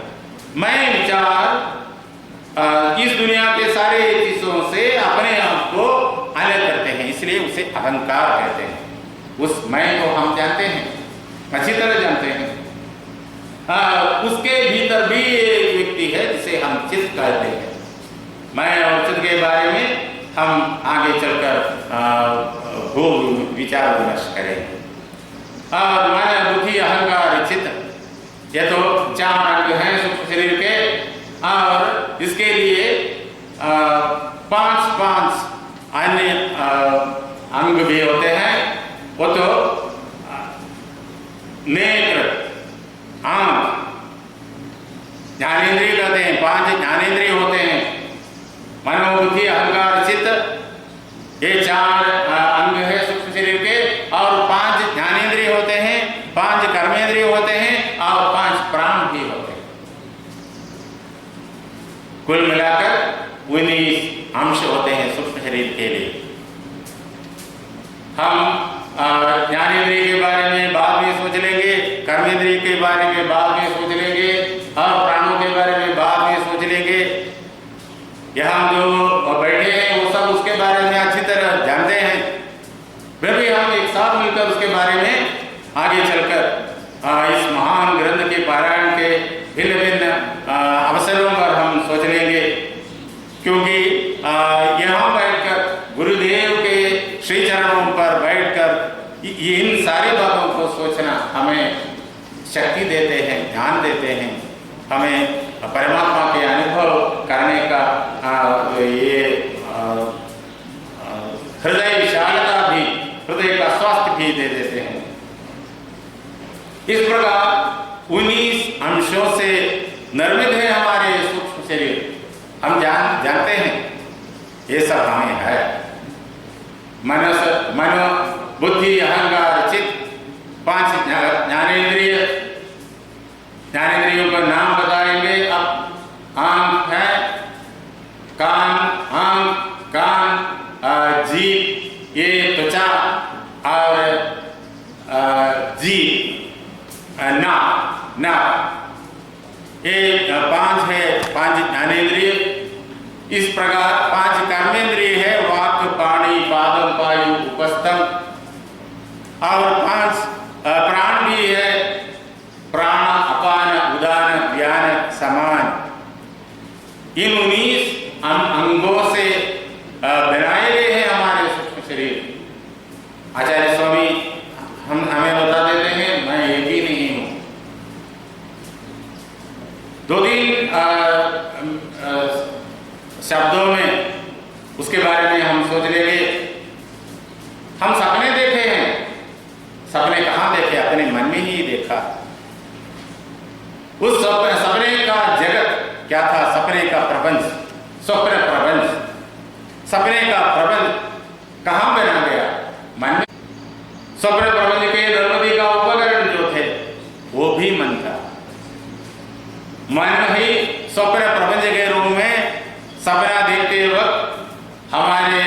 मैं विचार इस दुनिया के सारे चीजों से अपने आप को अलग करते हैं, इसलिए उसे अहंकार कहते हैं। उस मैं को हम जानते हैं, अच्छी तरह जानते हैं। उसके भीतर भी एक व्यक्ति है जिसे हम चित्त कहते हैं। मैं और चित्त के बारे में हम आगे चलकर खूब विचार विमर्श करेंगे। मन, बुद्धि, अहंकार, चित्त, ये तो 4 अंग हैं सूक्ष्म शरीर के। और इसके लिए 5 अन्य अंग भी होते हैं। वो तो नेत्र, आंख, ज्ञानेंद्रिय कहते हैं। 5 ज्ञानेंद्रिय होते हैं, मन, बुद्धि, अहंकार, चित्त। ये 4 अंग है सूक्ष्म शरीर के। और 5 ज्ञानेंद्रिय होते हैं, 5 कर्मेंद्रिय होते हैं और 5 प्राण भी होते हैं। कुल मिलाकर 19 अंश होते हैं सूक्ष्म शरीर के लिए। हम ज्ञानेंद्रिय के बारे में बाद में सोच लेंगे, कर्मेंद्रिय के बारे में बाद में सोच लेंगे और प्राणों के बारे में बाद में यहाँ जो बैठे हैं वो सब उसके बारे में अच्छी तरह जानते हैं, फिर भी हम एक साथ मिलकर उसके बारे में आगे चलकर इस महान ग्रंथ के पारायण के भिन्न भिन्न अवसरों पर हम सोच लेंगे, क्योंकि यहाँ बैठकर गुरुदेव के श्री चरणों पर बैठकर इन सारी बातों को सोचना हमें शक्ति देते हैं, ध्यान देते हैं, हमें परमात्मा के अनुभव करने का ये हृदय विशालता भी, हृदय का स्वास्थ्य भी दे देते हैं। इस प्रकार 19 अंशों से निर्मित है हमारे सूक्ष्म शरीर। हम जानते हैं ये सब हमें है। मनो बुद्धि अहंकार चित्त 5 ज्ञानेंद्रियों का नाम बताएंगे। अब आंख है, कान, जीभ, ये त्वचा और जीभ, नाक, ये 5 है, 5 ज्ञानेंद्रिय। इस प्रकार 5 कर्मेंद्रिय है, वाक्, पाणि, पादम, पायु, उपस्थम, और 5 प्राण भी है, प्राण, अपान, उदान, व्यान, समान। इन 19 अंगों से बनाए गए हैं हमारे सूक्ष्म शरीर। आचार्य स्वामी हमें बता देते हैं, मैं एक ही नहीं हूं। 2-3 शब्दों में उसके बारे में हम सोच लेंगे। हम सपने देखे हैं, सपने कहाँ देखे? अपने मन में ही देखा। उस सपने का जगत क्या था? सपने का प्रपंच, स्वप्न प्रपंच, सपने का प्रपंच कहाँ बना गया? मन में। स्वप्न प्रपंच के निर्मिति का उपकरण जो थे वो भी मन था। मन ही स्वप्न प्रपंच के रूप में सपना देखते वक्त हमारे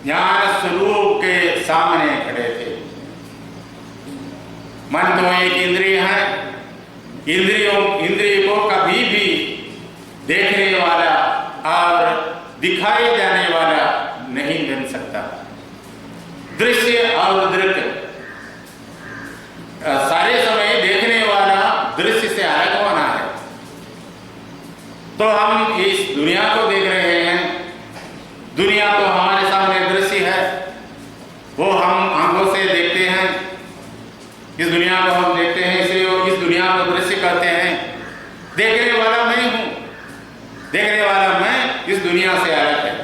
ज्ञान स्वरूप के सामने खड़े थे। मन तो एक इंद्रिय है, इंद्रिय को कभी भी देखने वाला और दिखाए जाने वाला नहीं बन सकता। दृश्य और दृक् सारे समय देखने वाला दृश्य से अलग होना है। तो हम इस दुनिया को देख रहे हैं, दुनिया तो हमारे सामने दृश्य है, वो हम आंखों से देखते हैं। इस दुनिया को हम देखते हैं, इसलिए इस दुनिया को दृश्य कहते हैं। देखने वाला मैं हूं, देखने वाला मैं इस दुनिया से अलग है।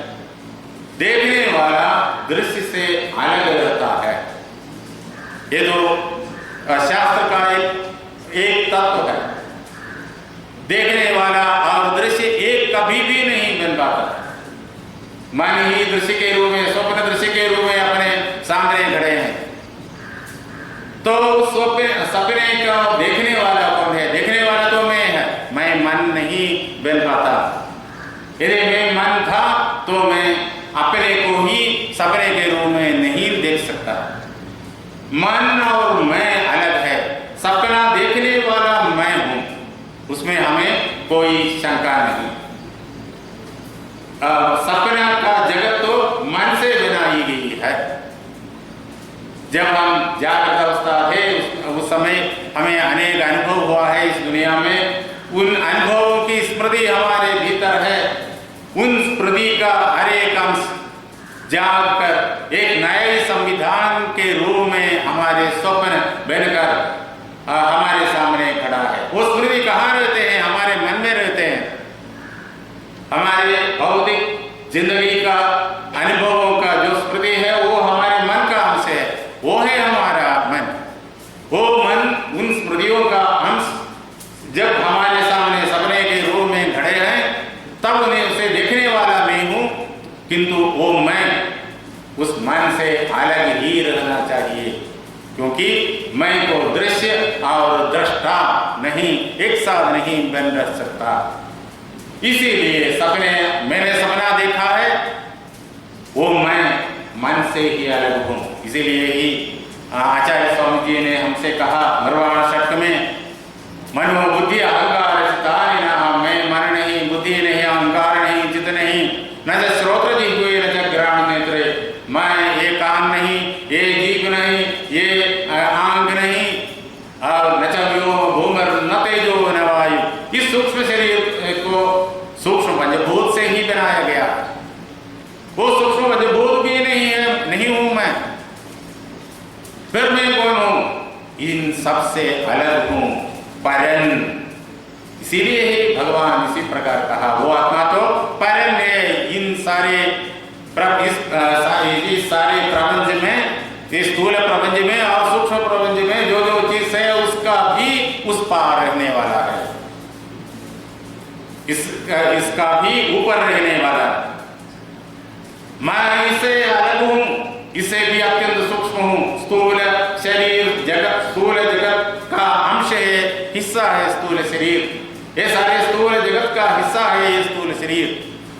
देखने वाला दृश्य से अलग रहता है। ये तो शास्त्र का एक तत्व है। देखने वाला और दृश्य एक कभी भी नहीं बन पाता। मन ही दृश्य के रूप में, स्वप्न दृश्य के रूप में अपने सामने खड़े हैं। तो सपने का देखने वाला कौन है? देखने वाला तो मैं है, मैं मन नहीं बन पाता। यदि मैं मन था तो मैं अपने को ही सपने के रूप में नहीं देख सकता। मन और मैं अलग है। सपना देखने वाला मैं हूं, उसमें हमें कोई शंका नहीं। सपना का जगत तो मन से बनाई गई है। जब हम जागृत अवस्था थे उस समय हमें अनेक अनुभव हुआ है इस दुनिया में। उन अनुभवों की स्मृति हमारे भीतर है। उन स्मृति का हर एक अंश जाग कर एक नए संविधान के रूप में हमारे स्वप्न बनकर हमारे सामने खड़ा है। वो स्मृति कहाँ रहते हैं? हमारे मन में रहते हैं। हमारे भौतिक जिंदगी का अनुभवों का जो स्मृति है वो हमारे मन का अंश है। वो है हमारा मन। वो मन उन स्मृतियों का अंश जब हमारे सामने सपने के रूप में खड़े हैं तब उन्हें उसे देखने वाला मैं हूं, किंतु वो मैं उस मन से अलग ही रहना चाहिए, क्योंकि मैं को दृश्य और दृष्टा नहीं, एक साथ नहीं बन रह सकता। इसीलिए सपने, मैंने सपना देखा है, वो मैं मन से ही अलग हूं। इसीलिए ही आचार्य स्वामी जी ने हमसे कहा निर्वाण षट्क में, मनो बुद्धि अहंकार चित्तानि न, मैं मन नहीं, बुद्धि नहीं, अहंकार नहीं, चित्त नहीं, सब से अलग हूँ, परन। इसीलिए ही भगवान इसी प्रकार कहा, वो आत्मा तो परन है। इन सारे इस सारे प्रपंच में, इस स्थूल प्रपंच में और सूक्ष्म प्रपंच में जो जो चीज है उसका भी उस पार रहने वाला है, इसका भी ऊपर रहने वाला। मैं इससे अलग हूं, इससे भी अत्यंत सूक्ष्म हूं। स्थूल शरीर जगत, स्थूल जगत का अंश है, हिस्सा है स्थूल शरीर। ये सारे स्थूल जगत का हिस्सा है ये स्थूल शरीर।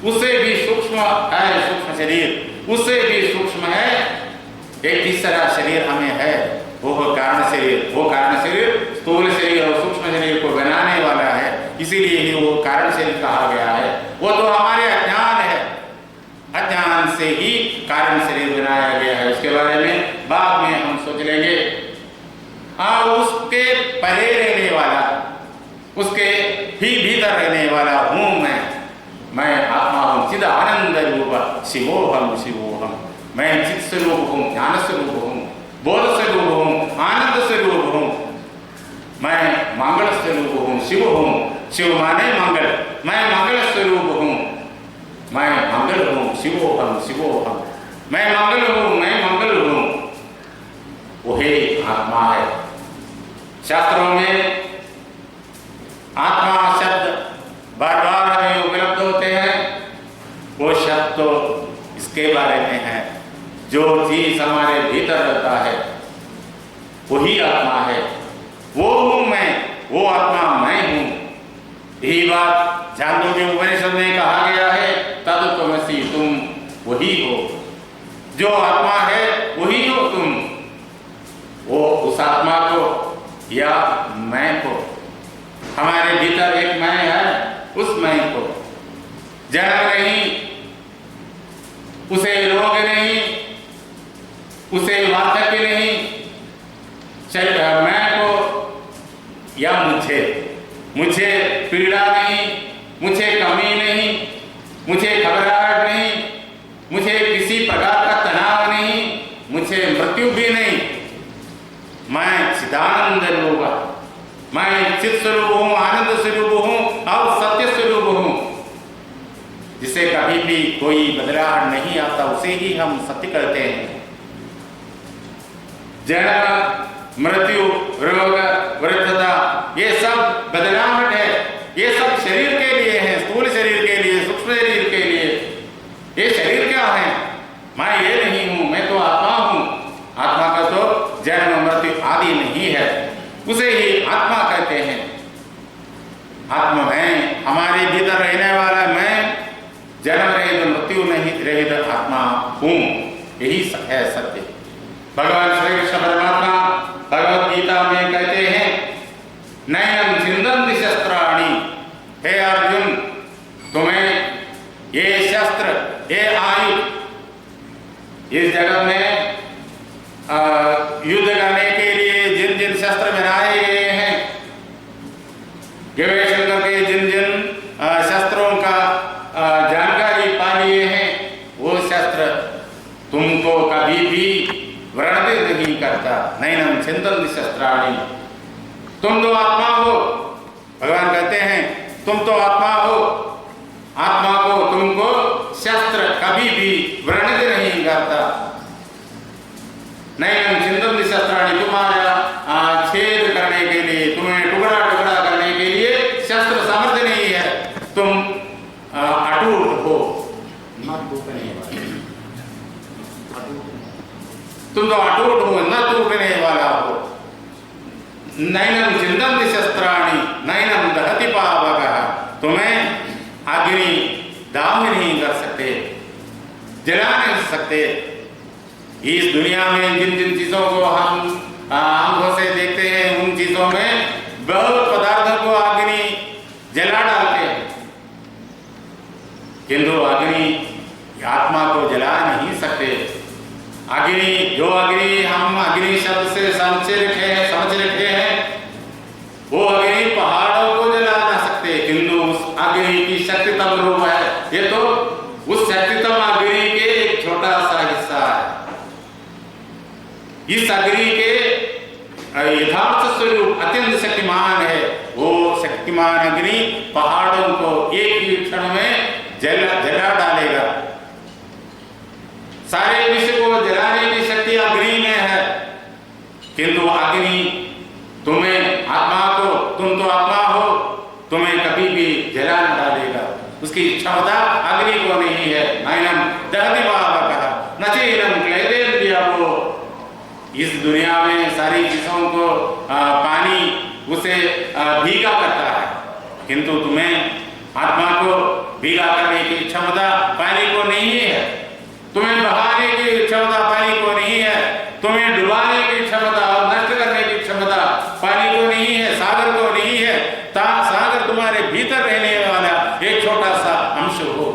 उससे भी सूक्ष्म है सूक्ष्म शरीर, उससे भी सूक्ष्म है एक तीसरा शरीर हमें है, वो कारण शरीर। वो कारण शरीर स्थूल शरीर और सूक्ष्म शरीर को बनाने वाला है, इसीलिए ही वो कारण शरीर कहा गया है। वो तो हमारे अज्ञान है, अज्ञान से ही कारण शरीर बनाया गया है। उसके बारे में बाद में हम सोच लेंगे। उसके परे रहने वाला, उसके ही भीतर रहने वाला हूं मैं आत्मा हूं, चिद आनंद रूप शिवोहम शिवोहम। मैं चित स्वरूप हूं, ज्ञान स्वरूप हूं, बोध स्वरूप हूं, आनंद स्वरूप हूं। मैं मंगल स्वरूप हूं, शिव हूं। शिव माने मंगल, मैं मंगल स्वरूप हूं, मैं मंगल हूं, शिवोहम शिवोहम। मैं मंगल हूं, मैं मंगल हूं, वही आत्मा है। शास्त्रों में आत्मा शब्द बार बार हमें उपलब्ध होते हैं। वो शब्द तो इसके बारे में है, जो चीज हमारे भीतर रहता है वही आत्मा है। वो हूं मैं, वो आत्मा मैं हूं। यही बात छांदोग्य उपनिषद में कहा गया है, तत्त्वमसि, तुम वही हो। जो आत्मा है वही हो तुम। वो उस आत्मा को या मैं को, हमारे भीतर एक मैं है, उस मैं को जन्म नहीं, उसे रोग नहीं, उसे वार्धक्य नहीं, मैं को या मुझे पीड़ा नहीं, मुझे कमी नहीं, मुझे घबराहट नहीं, मुझे किसी प्रकार का तनाव नहीं, मुझे मृत्यु भी नहीं। मैं चिदानंद रूप, मैं चित स्वरूप हूं, आनंद स्वरूप हूं और सत्य स्वरूप हूं, जिसे कभी भी कोई बदलाव नहीं आता, उसे ही हम सत्य कहते हैं। जन्म, मृत्यु, रोग, वृद्धता, ये सब बदलावट है। ये सब शरीर के लिए है, स्थूल शरीर के लिए, सूक्ष्म शरीर के लिए। ये शरीर क्या है? मैं ये नहीं हूं, मैं तो आत्मा हूं। आत्मा का तो जन्म मृत्यु आदि नहीं है, उसे ही आत्मा कहते हैं। आत्मा मैं, हमारे भीतर रहने वाला मैं, जन्म रहित मृत्यु नहीं रहित आत्मा हूं। यही है सत्य। भगवान श्री कृष्ण परमात्मा भगवत गीता में कहते हैं, नैनम छिन्दन्ति शस्त्राणि। हे अर्जुन, तुम्हें ये शस्त्र, ये आयुध, इस जगत में युद्ध करने के लिए जिन जिन शस्त्र बनाए गए हैं, गवेषण करके जिन जिन शस्त्रों का जानकारी पा लिए हैं, वो शस्त्र तुमको कभी भी व्रणित नहीं करता। नैनम छिन्दन्ति शस्त्राणि। तुम तो आत्मा हो, भगवान कहते हैं तुम तो आत्मा हो। आत्मा को, तुमको शस्त्र कभी भी व्रणित नहीं करता। नैनम छिन्दन्ति शस्त्राणि, तुम्हारा छेद करने के लिए, तुम्हें टुकड़ा टुकड़ा करने के लिए शस्त्र सामर्थ्य नहीं है। तुम अटूट हो, न टूटने वाले। तुम तो अटूट हो, न टूटने वाला हो। नैनम छिन्दन्ति शस्त्राणि नैनम दहति पावकः। तुम्हें अग्नि दाह नहीं कर सकते, जला नहीं सकते। इस दुनिया में जिन जिन चीजों को हम आंखों से देखते हैं, उन चीजों में बहुत पदार्थों को अग्नि जला डालते हैं, किंतु अग्नि आत्मा को जला नहीं सकते। अग्नि, जो अग्नि हम अग्नि शब्द से समझ रखे हैं, वो अग्नि पहाड़ों को जला ना सकते, किंतु उस अग्नि की शक्तितम रूप है। ये तो उस शक्तितम अग्नि के एक छोटा सा हिस्सा है। इस अग्नि के यथार्थ दीप्तिमान अग्नि पहाड़ों को एक ही क्षण में जला डालेगा। सारे विश्व को जलाने की शक्ति अग्नि में है, किंतु अग्नि तुम्हें आत्मा को, तुम तो आत्मा हो, तुम्हें कभी भी जला न डालेगा। उसकी क्षमता अग्नि को नहीं है। नैनम दहति पावकः न चैनम क्लेदेन दियावो। इस दुनिया में सारी चीजों को पानी उसे भीगा करता है, किंतु तुम्हें आत्मा को भीगा करने की क्षमता पानी को नहीं है। तुम्हें बहाने की क्षमता पानी को नहीं है। तुम्हें डुबाने की क्षमता और नष्ट करने की क्षमता पानी को नहीं है, सागर को नहीं है। सागर तुम्हारे भीतर रहने वाला एक छोटा सा अंश हो।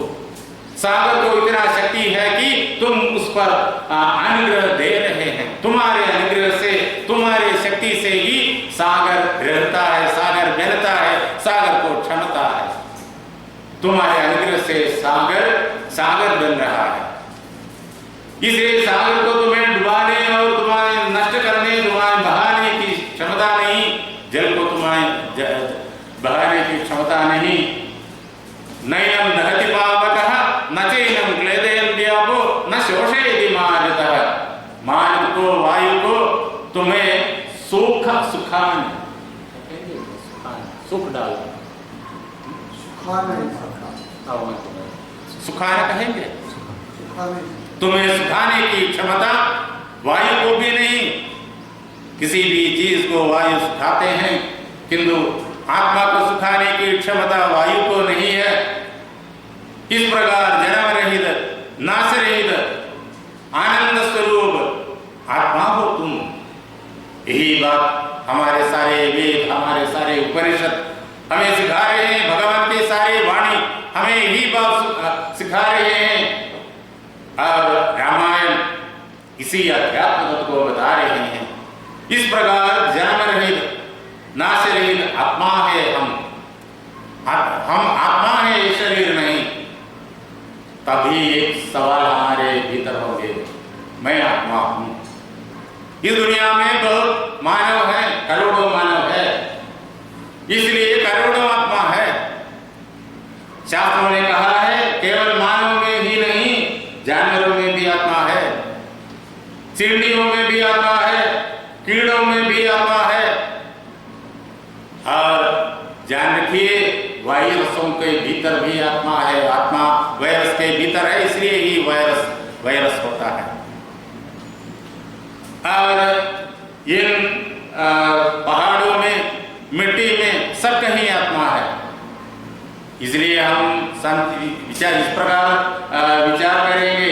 सागर को इतना शक्ति है कि तुम उस पर अनुग्रह दे रहे हैं। तुम्हारे अनुग्रह से, तुम्हारी शक्ति से ही सागर रहता है, सागर बहता है, सागर को क्षमता है। तुम्हारे अनुग्रह से सागर बन रहा है। इसलिए सागर को तुम्हें डुबाने और तुम्हारे नष्ट करने, तुम्हारे बहाने की क्षमता नहीं। जल को तुम्हारे बहाने की क्षमता नहीं। नैनम दहति पावकः न चैनम क्लेदयन् द्यावो न शोषयति मारुतः। मारुत को, वायु को तुम्हें सुख डाल सुखाना कहेंगे। तुम्हें सुखाने की क्षमता वायु को भी नहीं। किसी भी चीज को वायु सुखाते हैं, किंतु आत्मा को सुखाने की क्षमता वायु को नहीं है। इस प्रकार जन्म रहित, नाश रहित, आनंद स्वरूप आत्मा हो तुम। यही बात हमारे सारे वेद, हमारे सारे उपनिषद हमें सिखा रहे हैं। भगवान की सारी वाणी हमें यही बात सिखा रहे हैं। और रामायण इसी अध्यात्म तत्व को बता रहे हैं। इस प्रकार जन्म रहित, नाश रहित आत्मा है हम आत्मा है, ये शरीर नहीं। तभी एक सवाल हमारे भीतर होंगे, मैं आत्मा हूं। इस दुनिया में बहुत मानव है, करोड़ों मानव है, इसलिए करोड़ों आत्मा है। शास्त्रों ने कहा है केवल मानव में ही नहीं, जानवरों में भी आत्मा है, चिड़ियों में भी आत्मा है, कीड़ों में भी आत्मा है। और जान रखिए वायरसों के भीतर भी आत्मा है। आत्मा वायरस के भीतर है, इसलिए ही वायरस होता है। और इन पहाड़ों में, मिट्टी में सब कहीं आत्मा है। इसलिए हम इस प्रकार विचार करेंगे,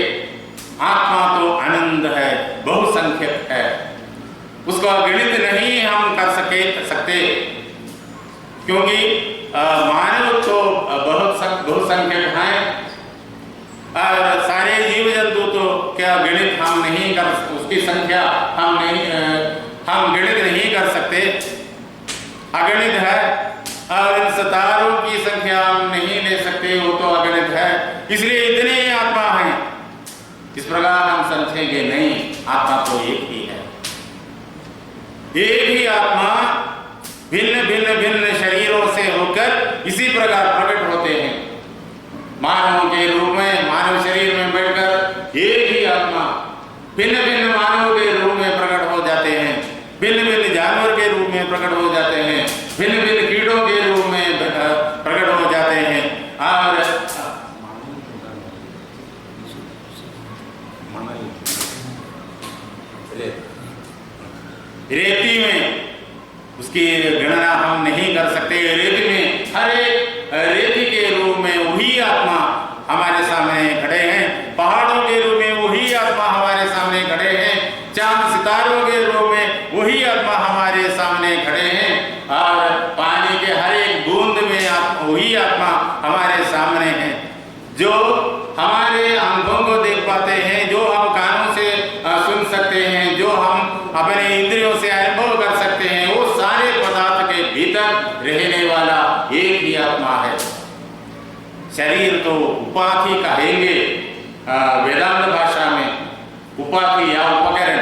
आत्मा तो आनंद है, बहुसंख्यक है, उसका गणित नहीं हम कर सकते, क्योंकि मानव तो बहुसंख्यक हैं। और सारे जीव जंतु तो क्या गणित हम नहीं कर, उसकी संख्या हम गणित नहीं कर सकते, अगणित है। और इन सितारों की संख्या हम नहीं ले सकते, वो तो अगणित है। इसलिए इतने आत्मा हैं। इस प्रकार हम समझेंगे नहीं, आत्मा तो एक ही है। एक ही आत्मा भिन्न भिन्न भिन्न शरीरों से होकर इसी प्रकार प्रकट होते हैं। मानव के रूप में, मानव शरीर में बैठकर एक ही आत्मा भिन्न भिन्न मानव के रूप में प्रकट हो जाते हैं, भिन्न भिन्न जानवर के रूप में प्रकट हो जाते हैं, भिन्न भिन्न कीड़ों के रूप में प्रकट हो जाते हैं। और रेती में उसकी गणना हम नहीं कर सकते। रेती में हर एक रेती के रूप में वही आत्मा हमारे सामने खड़े हैं, पहाड़ों के रूप में वही आत्मा हमारे सामने खड़े हैं, चांद सितारों के रूप में वही आत्मा हमारे सामने खड़े हैं। और पानी के हर एक बूंद में वही आत्मा हमारे सामने है। जो हमारे आंखों को देख पाते हैं, जो हम कानों से सुन सकते हैं, जो हम अपने इंद्रियों से अनुभव कर सकते हैं, वो सारे पदार्थ के भीतर रहने वाला एक ही आत्मा है। शरीर तो उपाधि कहेंगे वेदांत भाषा में, उपाधि या उपकरण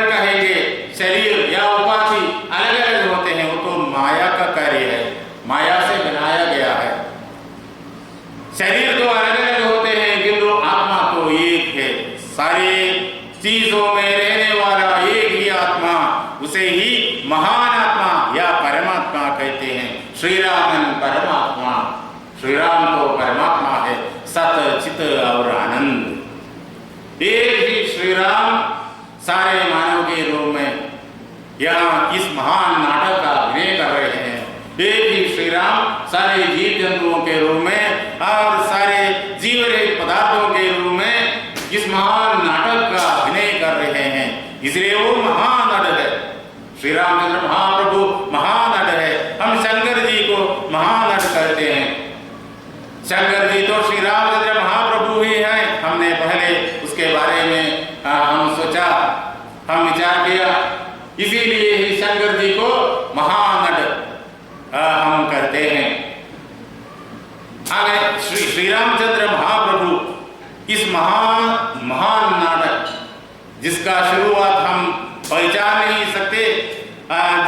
कहेंगे। शरीर या उपाधि अलग अलग होते हैं, वो तो माया का कार्य है। माया से बनाया गया है। शरीर तो अलग अलग होते हैं किंतु आत्मा तो एक है। सारी चीजों में रहने वाला एक ही आत्मा, उसे ही महान आत्मा या परमात्मा कहते हैं। श्री रामन परमात्मा, श्री राम तो परमात्मा है, सत चित और आनंद। एक ही श्री राम सारे मानव के रूप में यहाँ इस महान नाटक का अभिनय कर रहे हैं। एक ही श्री राम सारे जीव जंतुओं के रूप में और सारे जीव रहित पदार्थों के रूप में इस महान नाटक का अभिनय कर रहे हैं। इसलिए वो महान नट है। श्री रामचंद्र महाप्रभु महान नट है। हम शंकर जी को महान नट कहते हैं। शंकर जी तो श्री रामचंद्र महाप्रभु ही हैं। हमने पहले उसके बारे में हम सोचा, हम विचार किया, इसीलिए ही शंकर जी को महान नट हम कहते हैं। आगे श्री रामचंद्र महाप्रभु इस महान नाटक जिसका शुरुआत हम पहचान नहीं सकते,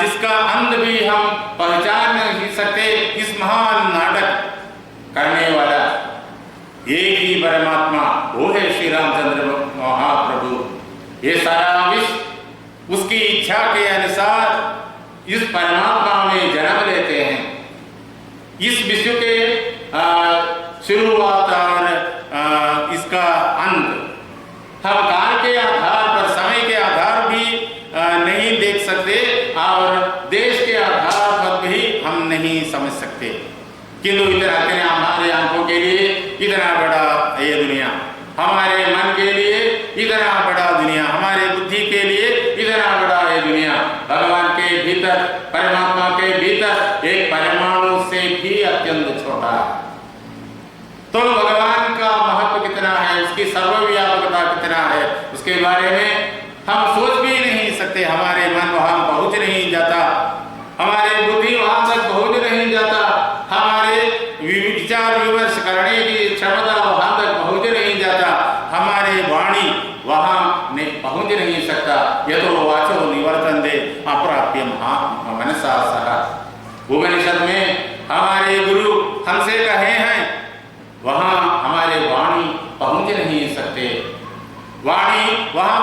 जिसका अंत भी हम पहचान नहीं सकते, इस महान नाटक करने वाला एक ही परमात्मा वो है श्री रामचंद्र महाप्रभु। ये सारा विश्व उसकी इच्छा के अनुसार इस परमात्मा में जन्म लेते हैं। इस विश्व के शुरुआत और इसका अंत हम काल के आधार पर, समय के आधार भी नहीं देख सकते और देश के आधार पर भी हम नहीं समझ सकते। किंतु इतना हमारे आंखों के लिए इतना बड़ा ये दुनिया, हमारे मन के लिए इतना बड़ा दुनिया, हमारे बुद्धि के लिए इतना बड़ा ये दुनिया, भगवान के भीतर, परमात्मा के भीतर एक परमाणु से भी अत्यंत छोटा है। तो भगवान का महत्व कितना है, उसकी सर्वव्यापकता कितना है, उसके बारे में हम सोच भी नहीं सकते। हमारे मन वहां पहुंच नहीं जाता, हमारे बुद्धि वहां तक पहुंच नहीं जाता, हमारे विचार विमर्श करने की क्षमता वहां तक पहुंच नहीं जाता, हमारे वाणी वहां पहुंच नहीं सकता। ये तो वाचो निवर्तन्ते अप्राप्य मनसा सह। उपनिषद में हमारे गुरु हमसे कहे हैं, वहां हमारे वाणी पहुंच नहीं सकते। वाणी वहां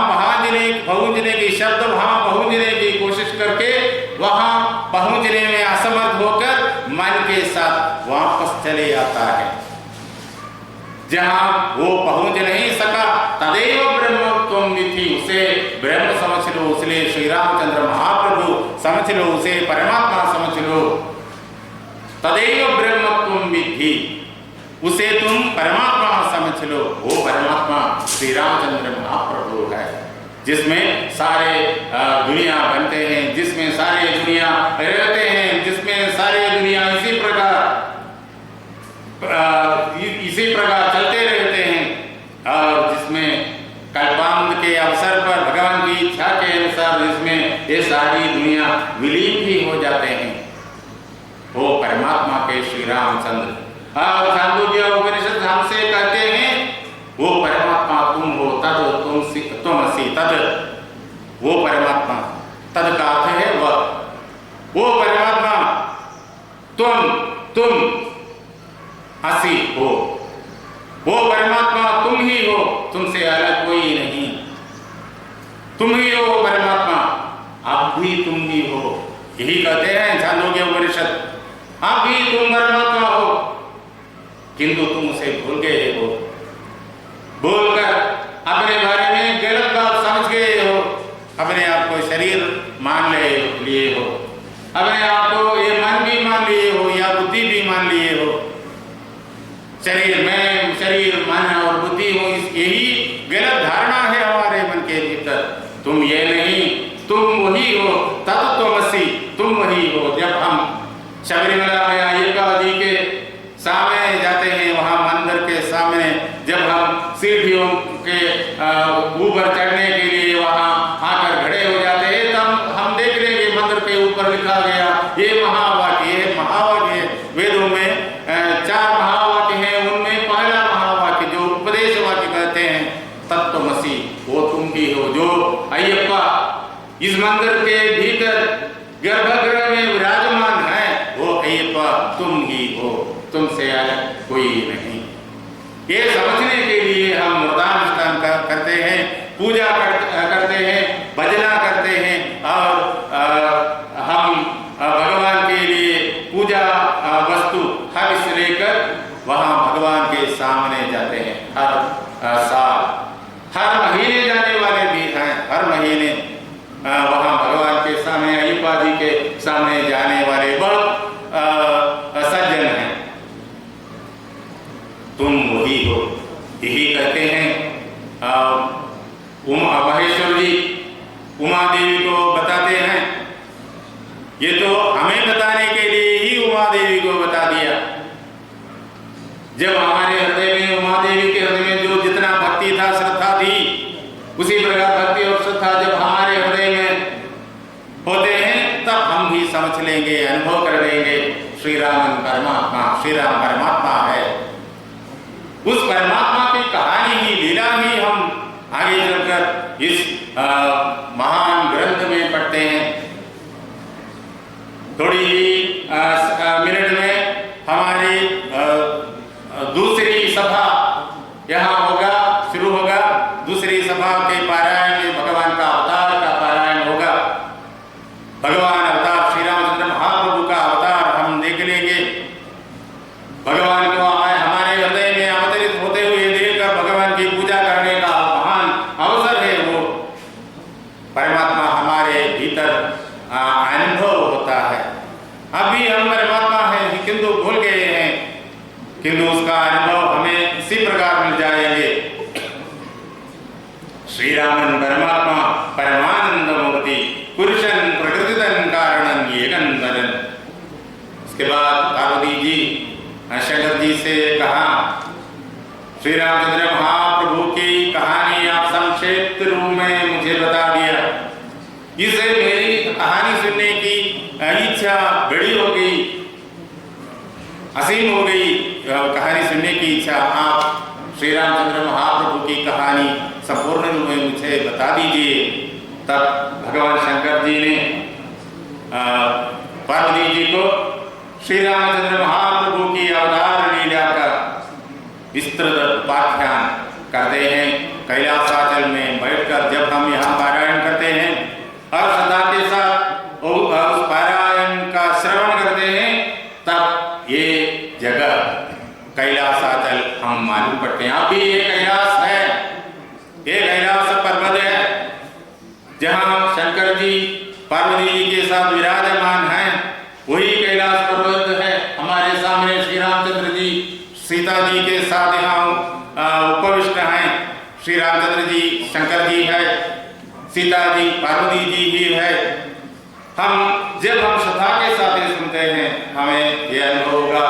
पहुंचने की शब्द वहां पहुंचने की कोशिश करके वहां पहुंचने में असमर्थ होकर मन के साथ वापस चले आता है। जहां वो पहुंच नहीं सका तदेव ब्रह्मत्वं विद्धि, उसे ब्रह्म समझ लो, इसलिए श्री रामचंद्र महाप्रभु समझ लो, उसे परमात्मा समझ लो। तदेव ब्रह्मत्वं विद्धि, उसे तुम परमात्मा समझ लो। वो परमात्मा श्री रामचंद्र महाप्रभु है, जिसमें सारे दुनिया बनते हैं, जिसमें सारे दुनिया रहते हैं, जिसमें सारे दुनिया इसी प्रकार चलते रहते हैं और जिसमें कल्पांत के अवसर पर भगवान की इच्छा के अनुसार जिसमें ये सारी दुनिया विलीन भी हो जाते हैं, वो परमात्मा के श्री रामचंद्र। और छांदोग्य उपनिषद हमसे कहते हैं, वो परमात्मा तुम हो, तद तुम असी तद। वो परमात्मा, तद का अर्थ है वह। वो परमात्मा तुम असी हो। वो परमात्मा तुम ही हो, तुमसे अलग कोई नहीं। तुम ही हो परमात्मा, आप भी तुम ही हो। यही कहते हैं छांदोग्य उपनिषद, आप भी तुम परमात्मा हो, किंतु तुम उसे भूल गए हो। बोलकर अपने बारे में गलत बात समझ गए हो, अपने आप को शरीर मान लिए हो, अपने आप को ये मन भी मान लिए हो या बुद्धि भी मान लिए हो। शरीर मन और बुद्धि हो, यही गलत धारणा है हमारे मन के भीतर। तुम ये नहीं, तुम वही हो, तत्त्वमसि, तुम वही हो। जब हम शबरीमला में अय्यप्पा जी के सामने जाते हैं, वहां मंदिर के सामने जब हम सीढ़ियों के ऊपर चढ़ने के लिए वहां आकर खड़े हो जाते हैं, तब हम देख रहे हैं मंदिर के ऊपर लिखा गया ये महावाक्य वेदों में 4 महावाक्य हैं। उनमें पहला महावाक्य जो सब तुम ही हो, तुमसे अलग कोई नहीं। ये समझने के लिए हम मुर्दानुष्ठान करते हैं, पूजा करते हैं, भजना करते हैं और हम भगवान के लिए पूजा वस्तु हविष्य लेकर वहाँ भगवान के सामने जाते हैं। हर साल, हर महीने जाने वाले भी हैं, हर महीने वहाँ भगवान के सामने, अय्यप्पा जी के सामने जाने वाले बहुत सज्जन हैं। तुम वही हो, यही कहते हैं। महेश्वर जी उमा देवी को बताते हैं। ये तो हमें बताने के लिए ही उमा देवी को बता दिया। जब हमारे हृदय में, उमा देवी के हृदय में जो जितना भक्ति था, श्रद्धा थी, उसी प्रकार भक्ति और श्रद्धा जब हमारे हृदय में होते हैं तब हम भी समझ लेंगे, अनुभव कर लेंगे श्री राम परमात्मा, श्री राम परमात्मा है। उस परमात्मा की कहानी ही, लीला ही हम आगे चलकर इस महान ग्रंथ में पढ़ते हैं। थोड़ी ही मिनट में हमारी दूसरी सभा यहाँ होगा, शुरू होगा। दूसरी सभा के पारायण में भगवान का अवतार का पारायण होगा। भगवान अवतार श्री रामचंद्र महाप्रभु का अवतार हम देख लेंगे। भगवान को हमारे हृदय में अवतरित होते हुए देखकर भगवान की पूजा करने का महान अवसर है। वो परमात्मा हमारे भीतर अनुभव होता है। अभी हम परमात्मा हैं किंतु भूल गए हैं, किंतु उसका अनुभव हमें इसी प्रकार मिल जाएंगे। श्री रामन परमात्मा परमानंद मूर्ति पुरुषन प्रकृतितन कारणन एकन वदन। उसके बाद पार्वती जी शंकर जी से कहा, श्री रामचंद्र महाप्रभु की कहानी आप संक्षिप्त रूप में मुझे बता दिया। इसे मेरी कहानी सुनने की इच्छा बड़ी हो गई, असीम हो गई। कहानी सुनने की इच्छा, आप श्री रामचंद्र महाप्रभु की कहानी संपूर्ण रूप में मुझे बता दीजिए। तब भगवान शंकर जी ने पार्वती जी को श्री रामचंद्र महाप्रभु की अवतार लीला का विस्तृत उपाख्यान करते हैं। कैलासाचल में बैठकर जब हम यहाँ पारायण करते हैं और श्रद्धा के साथ उस पारायण का श्रवण करते हैं, तब ये जगह कैलासाचल हम मालूम पड़ते हैं। अभी ये कैलाश है, ये कैलाश पर्वत है जहाँ शंकर जी पार्वती जी के साथ विराजमान हैं। वही कैलाश पर्वत है हमारे सामने। श्री रामचंद्र जी सीता जी के साथ यहाँ उपविष्ट हैं। श्री रामचंद्र जी शंकर जी है, सीता जी पार्वती जी ही है। जब हम श्रद्धा के साथ ये सुनते हैं, हमें ये अनुभव होगा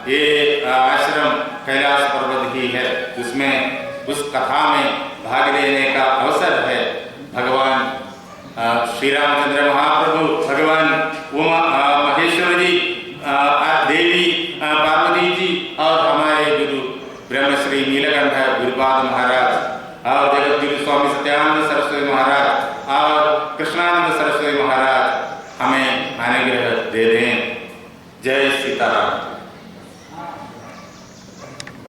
ये आश्रम कैलाश पर्वत ही है। उसमें उस कथा में भाग लेने का अवसर है। भगवान श्री रामचंद्र महाप्रभु, भगवान उमा महेश्वर जी, देवी पार्वती जी और हमारे गुरु ब्रह्मश्री नीलकंठ गुरुपाद महाराज और जगत गुरु स्वामी सत्यानंद सरस्वती महाराज और कृष्णानंद सरस्वती महाराज हमें अनुग्रह दे दें। जय सीताराम।